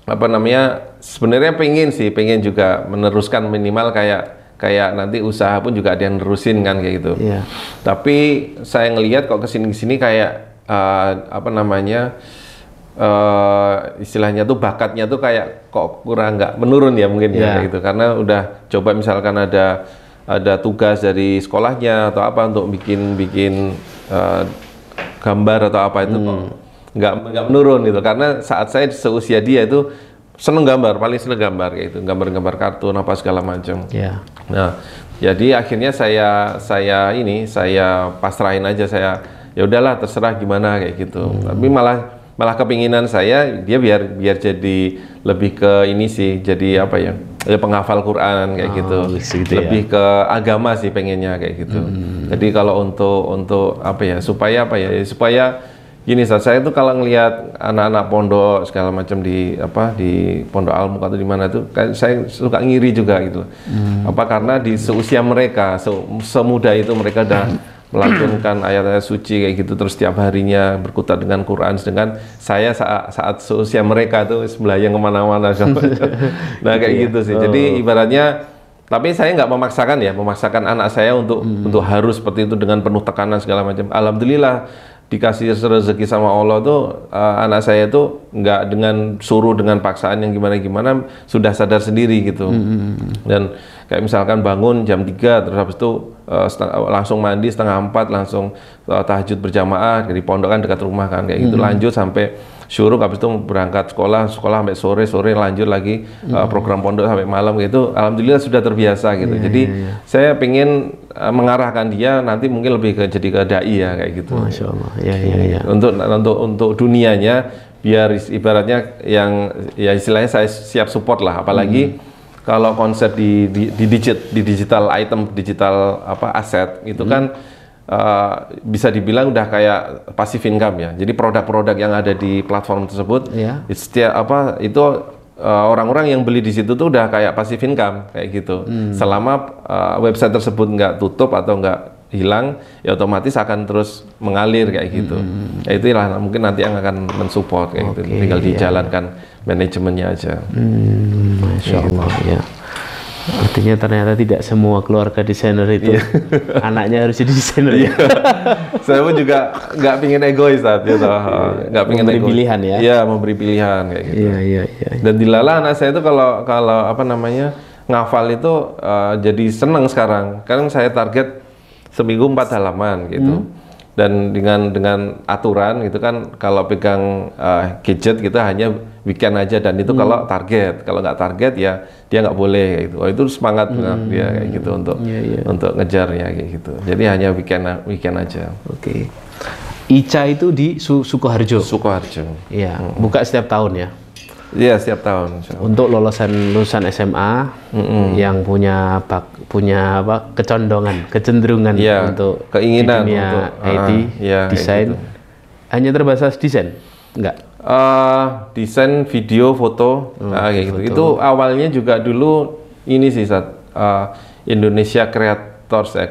apa namanya sebenarnya pengen juga meneruskan minimal kayak nanti usaha pun juga ada yang nerusin kan kayak gitu. Ya. Tapi saya ngelihat kok kesini kayak apa namanya istilahnya tuh bakatnya tuh kayak kok kurang nggak menurun ya mungkin ya kayak gitu karena udah coba misalkan ada tugas dari sekolahnya atau apa untuk bikin gambar atau apa itu nggak menurun gitu karena saat saya seusia dia itu paling seneng gambar kayak gitu, gambar kartun apa segala macam. Yeah. Nah, jadi akhirnya saya pasrahin aja ya udahlah terserah gimana kayak gitu. Tapi malah kepinginan saya dia biar jadi lebih ke ini sih, jadi apa ya? Penghafal Quran kayak gitu. Lebih ke agama sih pengennya kayak gitu. Jadi kalau untuk apa ya? Supaya gini saya tuh kalau ngelihat anak-anak pondok segala macam di Pondok Al-Muq atau di mana tuh saya suka ngiri juga gitu. Apa karena di seusia mereka semuda itu mereka udah melantunkan ayat-ayat suci kayak gitu terus setiap harinya berkutat dengan Quran sedangkan saya saat seusia mereka tuh belayang kemana-mana nah kayak gitu sih. Jadi ibaratnya tapi saya nggak memaksakan anak saya untuk harus seperti itu dengan penuh tekanan segala macam. Alhamdulillah dikasih rezeki sama Allah tuh anak saya tuh nggak dengan paksaan yang gimana sudah sadar sendiri gitu. Dan kayak misalkan bangun jam 3 terus habis itu langsung mandi 3:30 langsung tahajud berjamaah di pondok kan dekat rumah kan kayak gitu lanjut sampai syuruk habis itu berangkat sekolah sampai sore lanjut lagi program pondok sampai malam gitu. Alhamdulillah sudah terbiasa gitu. Jadi saya pengen mengarahkan dia nanti mungkin lebih jadi ke dai ya kayak gitu. Masya Allah. Ya. Untuk dunianya biar ibaratnya yang ya istilahnya saya siap support lah apalagi kalau konsep di digital item digital aset itu kan bisa dibilang udah kayak passive income ya. Jadi produk-produk yang ada di platform tersebut itu orang-orang yang beli di situ tuh udah kayak passive income kayak gitu. Selama website tersebut nggak tutup atau nggak hilang, ya otomatis akan terus mengalir kayak gitu. Ya itulah mungkin nanti yang akan mensupport kayak gitu. Tinggal dijalankan manajemennya aja. Masya Allah ya. Artinya ternyata tidak semua keluarga desainer itu anaknya harus jadi desainer. Saya pun juga nggak pingin egois saat itu, nggak pingin memberi pilihan ya. Iya, memberi pilihan kayak gitu. Iya. Dan dilala anak saya itu kalau apa namanya ngafal itu jadi seneng sekarang. Kan saya target seminggu 4 halaman gitu. Dan dengan aturan gitu kan kalau pegang gadget kita hanya weekend aja dan itu kalau nggak target ya dia nggak boleh kayak gitu. Itu semangat dia kayak gitu untuk ngejarnya kayak gitu. Jadi hanya weekend aja. Oke. Ica itu di Sukoharjo. Iya. Buka setiap tahun ya. Iya, setiap tahun. Untuk lulusan SMA yang punya kecenderungan untuk keinginan di dunia IT, desain. Gitu. Hanya terbatas desain? Enggak. Desain, video, foto, kayak gitu. Itu awalnya juga dulu ini sih Indonesia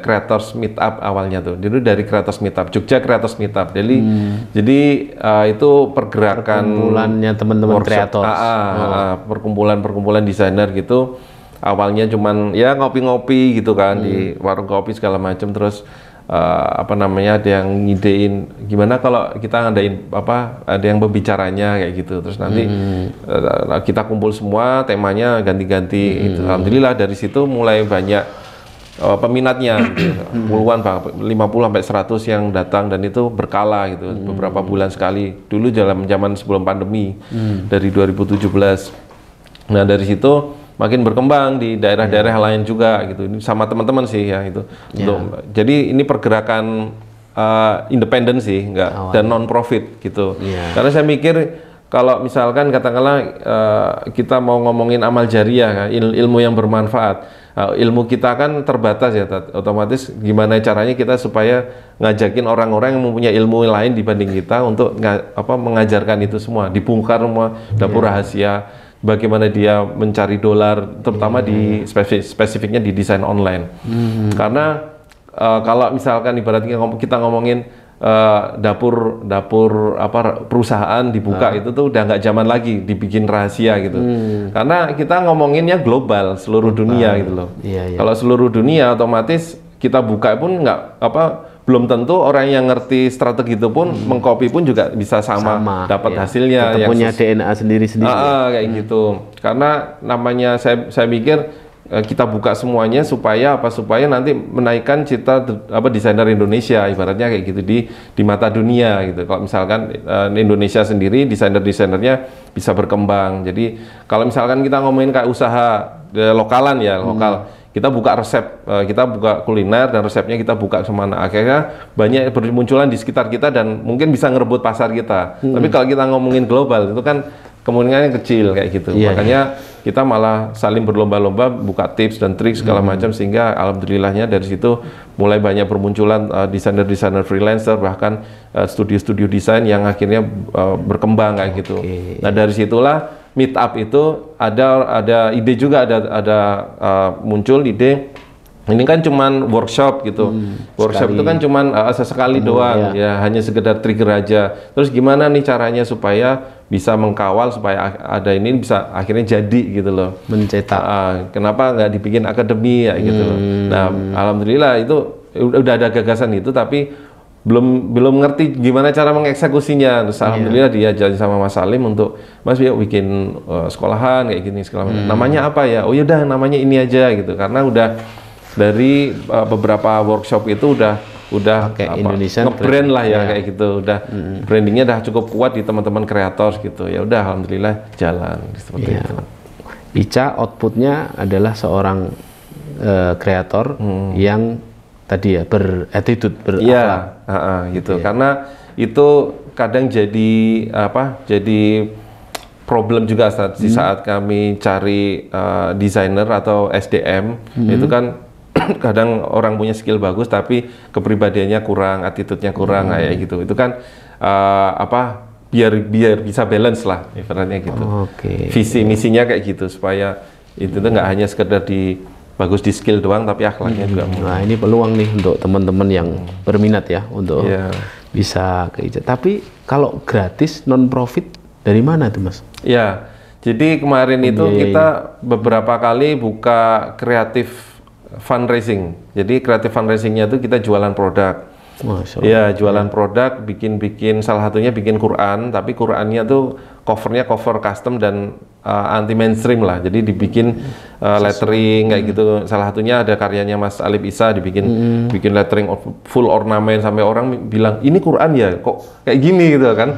Creators Meetup awalnya tuh. Dulu dari Creators Meetup, Jogja Creators Meetup. Jadi itu pergerakan perkumpulannya teman-teman kreator. Perkumpulan desainer gitu. Awalnya cuman ya ngopi-ngopi gitu kan di warung kopi segala macam, terus ada yang ngidein gimana kalau kita ngadain ada yang pembicaranya kayak gitu, terus nanti kita kumpul semua, temanya ganti-ganti gitu. Alhamdulillah dari situ mulai banyak peminatnya, puluhan 50 sampai 100 yang datang, dan itu berkala gitu, beberapa bulan sekali. Dulu zaman sebelum pandemi dari 2017. Nah dari situ makin berkembang di daerah-daerah lain juga gitu. Ini sama teman-teman sih ya itu. Jadi ini pergerakan independen sih, dan non profit gitu. Karena saya mikir kalau misalkan katakanlah kita mau ngomongin amal jariah, ilmu yang bermanfaat, ilmu kita kan terbatas ya, otomatis gimana caranya kita supaya ngajakin orang-orang yang mempunyai ilmu lain dibanding kita untuk mengajarkan itu semua, dibongkar semua dapur rahasia. Bagaimana dia mencari dolar, terutama di spesifiknya di desain online. Karena kalau misalkan ibaratnya kita ngomongin dapur perusahaan dibuka, itu tuh udah nggak zaman lagi dibikin rahasia gitu. Karena kita ngomonginnya global, seluruh dunia gitu loh. Kalau seluruh dunia otomatis kita buka pun belum tentu orang yang ngerti strategi itu pun mengcopy pun juga bisa sama dapat hasilnya. Tetap punya DNA sendiri-sendiri. Kayak gitu. Karena namanya saya pikir kita buka semuanya supaya nanti menaikkan citra desainer Indonesia, ibaratnya kayak gitu di mata dunia gitu. Kalau misalkan Indonesia sendiri desainer-desainernya bisa berkembang. Jadi kalau misalkan kita ngomongin kayak usaha lokalan ya, lokal, kita buka resep, kita buka kuliner dan resepnya kita buka semana, akhirnya banyak bermunculan di sekitar kita dan mungkin bisa ngerebut pasar kita. Tapi kalau kita ngomongin global itu kan kemungkinannya kecil kayak gitu. Makanya kita malah saling berlomba-lomba buka tips dan trik segala macam, sehingga alhamdulillahnya dari situ mulai banyak bermunculan desainer-desainer freelancer, bahkan studio-studio desain yang akhirnya berkembang kayak gitu. Nah dari situlah Meetup itu ada ide juga, ada muncul ide. Ini kan cuman workshop gitu. Workshop itu kan cuman sesekali doang ya, hanya sekedar trigger aja. Terus gimana nih caranya supaya bisa mengkawal supaya ada ini bisa akhirnya jadi gitu loh. Mencetak. Kenapa nggak dibikin akademi ya gitu loh. Nah, alhamdulillah itu udah ada gagasan itu, tapi belum ngerti gimana cara mengeksekusinya. Terus alhamdulillah diajarin sama Mas Salim untuk, Mas yuk bikin sekolahan kayak gini segala macam. Namanya apa ya? Oh yaudah namanya ini aja gitu. Karena udah dari beberapa workshop itu udah nge-brand lah ya kayak gitu. Udah brandingnya udah cukup kuat di teman-teman kreator gitu. Ya udah alhamdulillah jalan seperti itu. Ica outputnya adalah seorang kreator yang tadi ya berattitude, berakhlak. Gitu. Karena itu kadang jadi jadi problem juga di saat kami cari desainer atau SDM. Itu kan kadang orang punya skill bagus tapi kepribadiannya kurang, attitude-nya kurang kayak gitu. Itu kan biar bisa balance lah ibaratnya gitu. Visi misinya kayak gitu supaya itu tuh nggak hanya sekedar bagus di skill doang tapi akhlaknya juga. Nah ini peluang nih untuk teman-teman yang berminat ya untuk bisa ke Ica. Tapi kalau gratis non profit dari mana tuh Mas? Ya, jadi kemarin itu kita beberapa kali buka kreatif fundraising. Jadi kreatif fundraisingnya itu kita jualan produk. Ya jualan produk, bikin salah satunya bikin Quran, tapi Qurannya tuh covernya cover custom dan anti mainstream lah. Jadi dibikin lettering kayak gitu. Salah satunya ada karyanya Mas Alif Isa, bikin lettering full ornamen sampai orang bilang ini Quran ya, kok kayak gini gitu kan.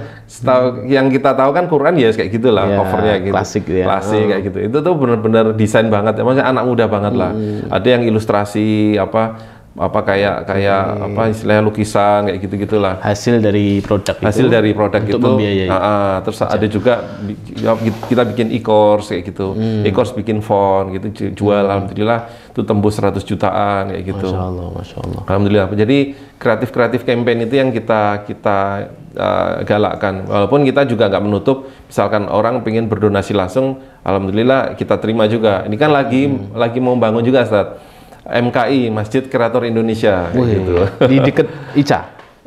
Yang kita tahu kan Quran ya kayak gitulah covernya gitu. Klasik ya. Klasik kayak gitu. Itu tuh benar-benar desain banget. Maksudnya anak muda banget lah. Ada yang ilustrasi kayak istilahnya lukisan kayak gitu-gitulah. Hasil dari produk itu terus ada juga kita bikin e-course kayak gitu. E-course bikin font gitu, jual alhamdulillah itu tembus 100 jutaan kayak gitu. Masya Allah. Alhamdulillah. Jadi kreatif campaign itu yang kita galakkan. Walaupun kita juga nggak menutup, misalkan orang pengen berdonasi langsung, alhamdulillah kita terima juga. Ini kan lagi mau bangun juga Ustaz. MKI, Masjid Kreator Indonesia gitu. Di dekat ICA.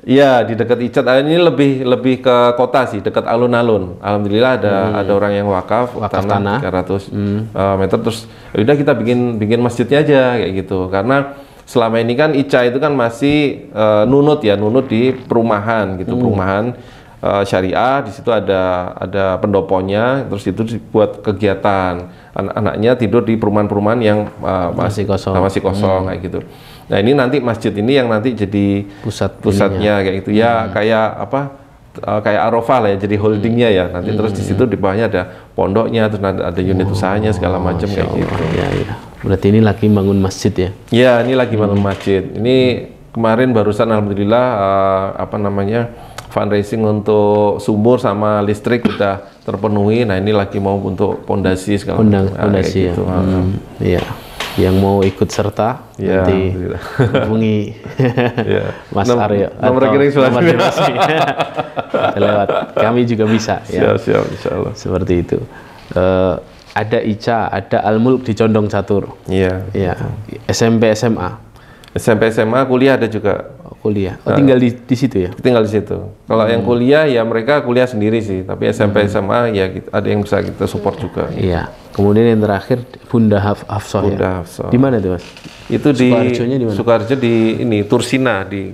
Iya, di dekat ICA. Ini lebih ke kota sih, dekat alun-alun. Alhamdulillah ada orang yang wakaf tanah 300 meter, terus udah kita bikin masjidnya aja kayak gitu. Karena selama ini kan ICA itu kan masih nunut di perumahan gitu, perumahan syariah. Di situ ada pendoponya, terus itu dibuat kegiatan. Anak-anaknya tidur di perumahan-perumahan yang masih kosong kayak gitu. Nah, ini nanti masjid ini yang nanti jadi pusatnya kayak gitu ya, kayak Arafah lah ya, jadi holdingnya ya. Nanti terus di situ di bawahnya ada pondoknya, terus ada unit usahanya segala macam kayak gitu. Ya. Berarti ini lagi bangun masjid ya? Ya, ini lagi bangun masjid. Ini kemarin barusan alhamdulillah fundraising untuk sumur sama listrik udah terpenuhi. Nah, ini lagi mau untuk pondasi segala macam. Pondasi gitu. Iya. Yang mau ikut serta nanti hubungi Mas Aryo nomor rekening lewat kami juga bisa ya. Siap, insyaallah. Seperti itu. Ada ICA, ada Al-Mulk di Condong Catur. Iya. SMP SMA. SMP SMA, kuliah ada juga. Kuliah. Tinggal di situ ya? Tinggal di situ. Kalau yang kuliah ya mereka kuliah sendiri sih, tapi SMP SMA ya ada yang bisa kita support juga. Iya. Kemudian yang terakhir Bunda Hafsah. Bunda Hafsah. Di mana tuh, Mas? Itu di Sukoharjo di Tursina, di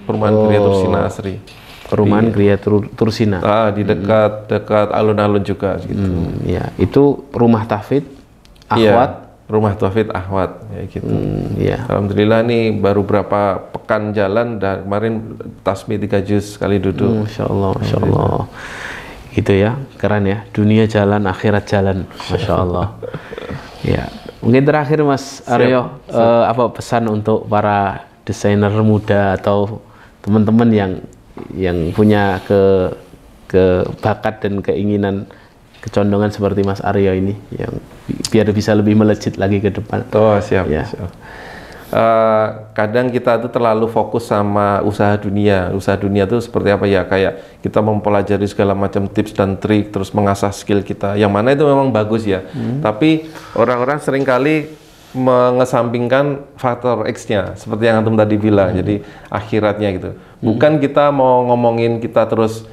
perumahan Gria Tursina Asri. Perumahan Gria Tursina. Di dekat alun-alun juga gitu. Ya, itu rumah tahfidz Ahwat. Rumah Taufid Ahwat ya gitu. Alhamdulillah nih baru berapa pekan jalan dan kemarin tasmi 3 juz sekali duduk. Masya Allah. Gitu ya, keren ya. Dunia jalan, akhirat jalan. Masya Allah. Ya, mungkin terakhir Mas Aryo, apa pesan untuk para desainer muda atau teman-teman yang punya bakat dan keinginan kecondongan seperti Mas Aryo ini, yang biar bisa lebih melejit lagi ke depan. Siap. Kadang kita tuh terlalu fokus sama usaha dunia. Usaha dunia tuh seperti apa ya? Kayak kita mempelajari segala macam tips dan trik, terus mengasah skill kita. Yang mana itu memang bagus ya. Tapi orang-orang seringkali mengesampingkan faktor X-nya, seperti yang antum tadi bilang. Jadi akhiratnya gitu. Bukan kita mau ngomongin kita terus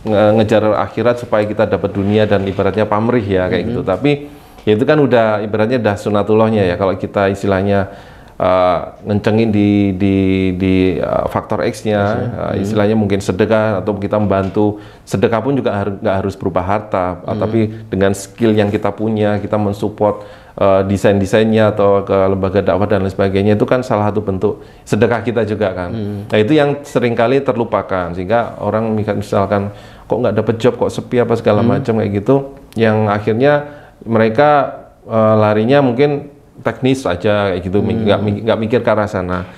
ngejar akhirat supaya kita dapat dunia dan ibaratnya pamrih ya kayak gitu. Tapi ya itu kan udah ibaratnya udah sunatullahnya ya. Kalau kita istilahnya ngencengin di faktor X-nya, istilahnya mungkin sedekah atau kita membantu. Sedekah pun juga nggak harus berupa harta, tapi dengan skill yang kita punya, kita mensupport desain-desainnya atau ke lembaga dakwah dan lain sebagainya, itu kan salah satu bentuk sedekah kita juga kan. Nah, itu yang seringkali terlupakan, sehingga orang misalkan kok nggak dapet job, kok sepi apa segala macam kayak gitu, yang akhirnya mereka larinya mungkin teknis aja kayak gitu, nggak mikir ke arah sana.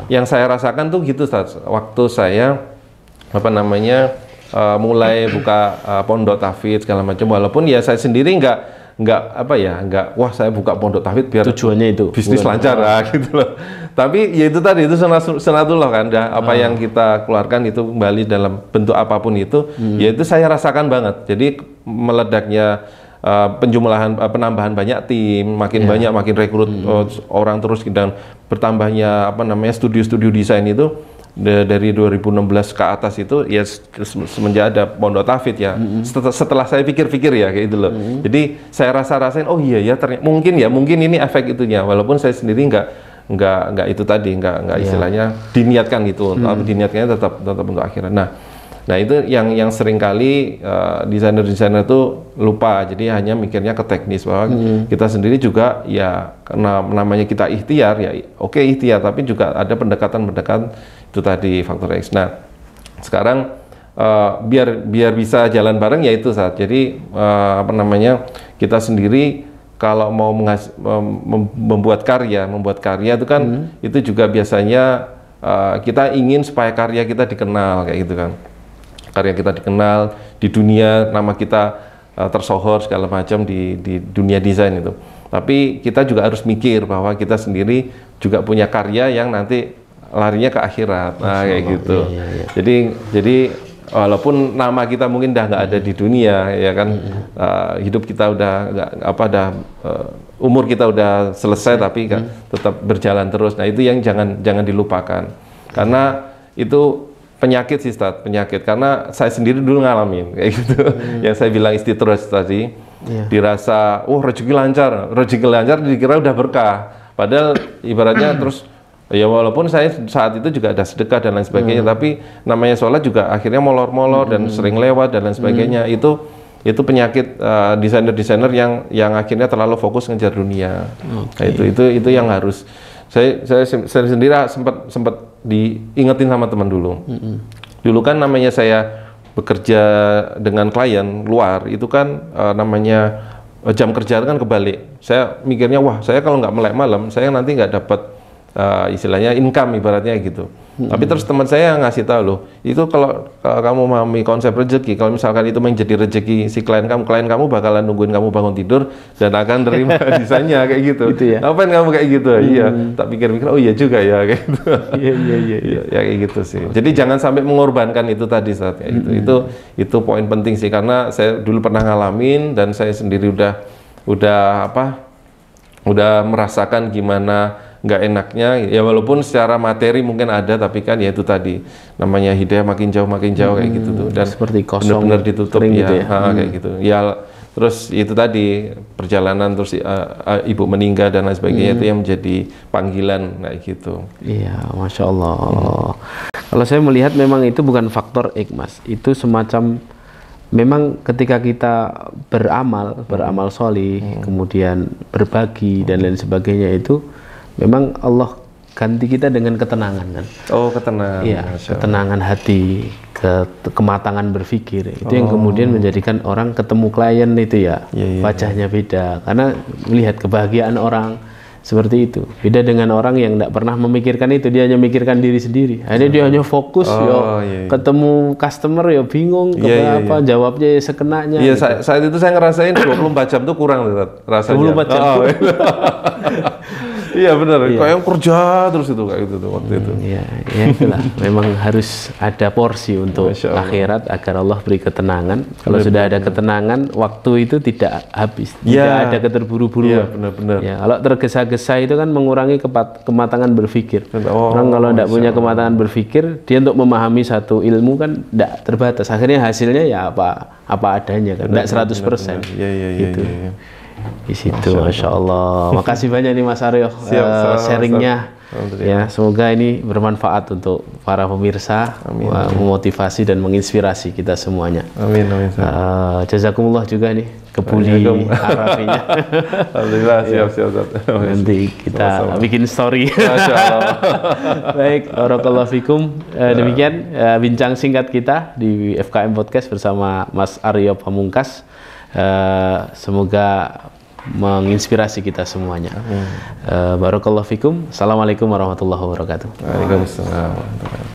Yang saya rasakan tuh gitu, waktu saya mulai buka pondok tahfidz segala macam, walaupun ya saya sendiri nggak wah saya buka pondok tahfidz biar tujuannya itu bisnis lancar gitu loh. Tapi ya itu tadi, itu sunatullah kan, apa yang kita keluarkan itu kembali dalam bentuk apapun itu, ya itu saya rasakan banget. Jadi meledaknya penambahan banyak tim, makin banyak, makin rekrut orang terus, dan bertambahnya studio-studio desain itu dari 2016 ke atas itu ya semenjak ada pondok tahfidz ya. Setelah saya pikir-pikir ya kayak gitu loh. Jadi saya rasain oh iya ya, ternyata mungkin ini efek itunya, walaupun saya sendiri nggak itu tadi, nggak istilahnya diniatkan gitu, tapi diniatkannya tetap untuk akhirat. Nah itu yang seringkali desainer-desainer itu lupa, jadi hanya mikirnya ke teknis, bahwa kita sendiri juga ya, karena namanya kita ikhtiar ya, oke ikhtiar, tapi juga ada pendekatan itu tadi faktor X. Nah sekarang biar bisa jalan bareng ya itu saat. Jadi kita sendiri kalau mau membuat karya itu kan itu juga biasanya kita ingin supaya karya kita dikenal kayak gitu kan. Karya kita dikenal di dunia, nama kita tersohor segala macam di dunia desain itu. Tapi kita juga harus mikir bahwa kita sendiri juga punya karya yang nanti larinya ke akhirat. Nah kayak gitu. Jadi walaupun nama kita mungkin udah nggak ada di dunia, ya kan, hidup kita udah nggak umur kita udah selesai, tapi tetap berjalan terus. Nah itu yang jangan dilupakan, karena itu penyakit sih, Ustaz, penyakit. Karena saya sendiri dulu ngalamin kayak gitu, yang saya bilang istiqros tadi, dirasa, rezeki lancar dikira udah berkah, padahal ibaratnya terus. Ya walaupun saya saat itu juga ada sedekah dan lain sebagainya, tapi namanya sholat juga akhirnya molor-molor dan sering lewat dan lain sebagainya. Itu penyakit desainer-desainer yang akhirnya terlalu fokus ngejar dunia. Nah, itu yang harus saya sendiri sempat diingetin sama teman dulu. Dulu kan namanya saya bekerja dengan klien luar, itu kan namanya jam kerja itu kan kebalik. Saya mikirnya, wah saya kalau nggak melek malam, saya nanti nggak dapat istilahnya income ibaratnya gitu. Tapi terus teman saya ngasih tahu, loh, itu kalau kamu memahami konsep rezeki, kalau misalkan itu menjadi rezeki si klien kamu bakalan nungguin kamu bangun tidur dan akan terima desainnya kayak gitu. Gitu ya? Ngapain kamu kayak gitu? Iya, tak pikir-pikir, oh iya juga ya kayak gitu. Iya. Ya kayak gitu sih. Jadi jangan sampai mengorbankan itu tadi saat kayak gitu. Itu poin penting sih, karena saya dulu pernah ngalamin dan saya sendiri udah merasakan gimana nggak enaknya, ya walaupun secara materi mungkin ada, tapi kan ya itu tadi namanya hidayah makin jauh kayak gitu tuh, dan seperti kosong benar-benar ditutup ya, gitu ya. Kayak gitu ya. Terus itu tadi perjalanan, terus ibu meninggal dan lain sebagainya, itu yang menjadi panggilan kayak gitu. Iya, Masya Allah. Kalau saya melihat memang itu bukan faktor X, Mas, itu semacam memang ketika kita beramal solih, kemudian berbagi dan lain sebagainya, itu memang Allah ganti kita dengan ketenangan kan. Oh, ketenangan. Iya, ketenangan hati, kematangan berpikir. Itu yang kemudian menjadikan orang ketemu klien itu ya, wajahnya beda. Karena melihat kebahagiaan orang seperti itu. Beda dengan orang yang tidak pernah memikirkan itu, dia hanya memikirkan diri sendiri. Akhirnya dia hanya fokus, ketemu customer ya bingung, jawabnya ya sekenanya. Iya, gitu. Saat itu saya ngerasain 24 jam tuh kurang rasanya. 24 jam. Iya benar, kayak kerja terus itu kayak gitu tuh waktu itu. Iya, itulah. Memang harus ada porsi untuk akhirat agar Allah beri ketenangan. Kalau sudah ada ketenangan, waktu itu tidak habis, tidak ada keterburu-buruan. Iya, benar-benar. Ya, kalau tergesa-gesa itu kan mengurangi kematangan berpikir. Orang kalau tidak punya kematangan berpikir, dia untuk memahami satu ilmu kan tidak terbatas. Akhirnya hasilnya ya apa adanya kan, tidak 100%. Gitu. Di situ, Masya Allah. Makasih banyak nih Mas Aryo sharingnya. Ya, semoga ini bermanfaat untuk para pemirsa, memotivasi dan menginspirasi kita semuanya. Amin. Jazakumullah juga nih kebuli Arabinya. Alhamdulillah, siap. Nanti kita bikin story. Masya Allah. Baik, barakallahu fikum. Demikian bincang singkat kita di FKM Podcast bersama Mas Aryo Pamungkas. Semoga menginspirasi kita semuanya. Barakallahu fikum. Assalamualaikum warahmatullahi wabarakatuh. Waalaikumsalam.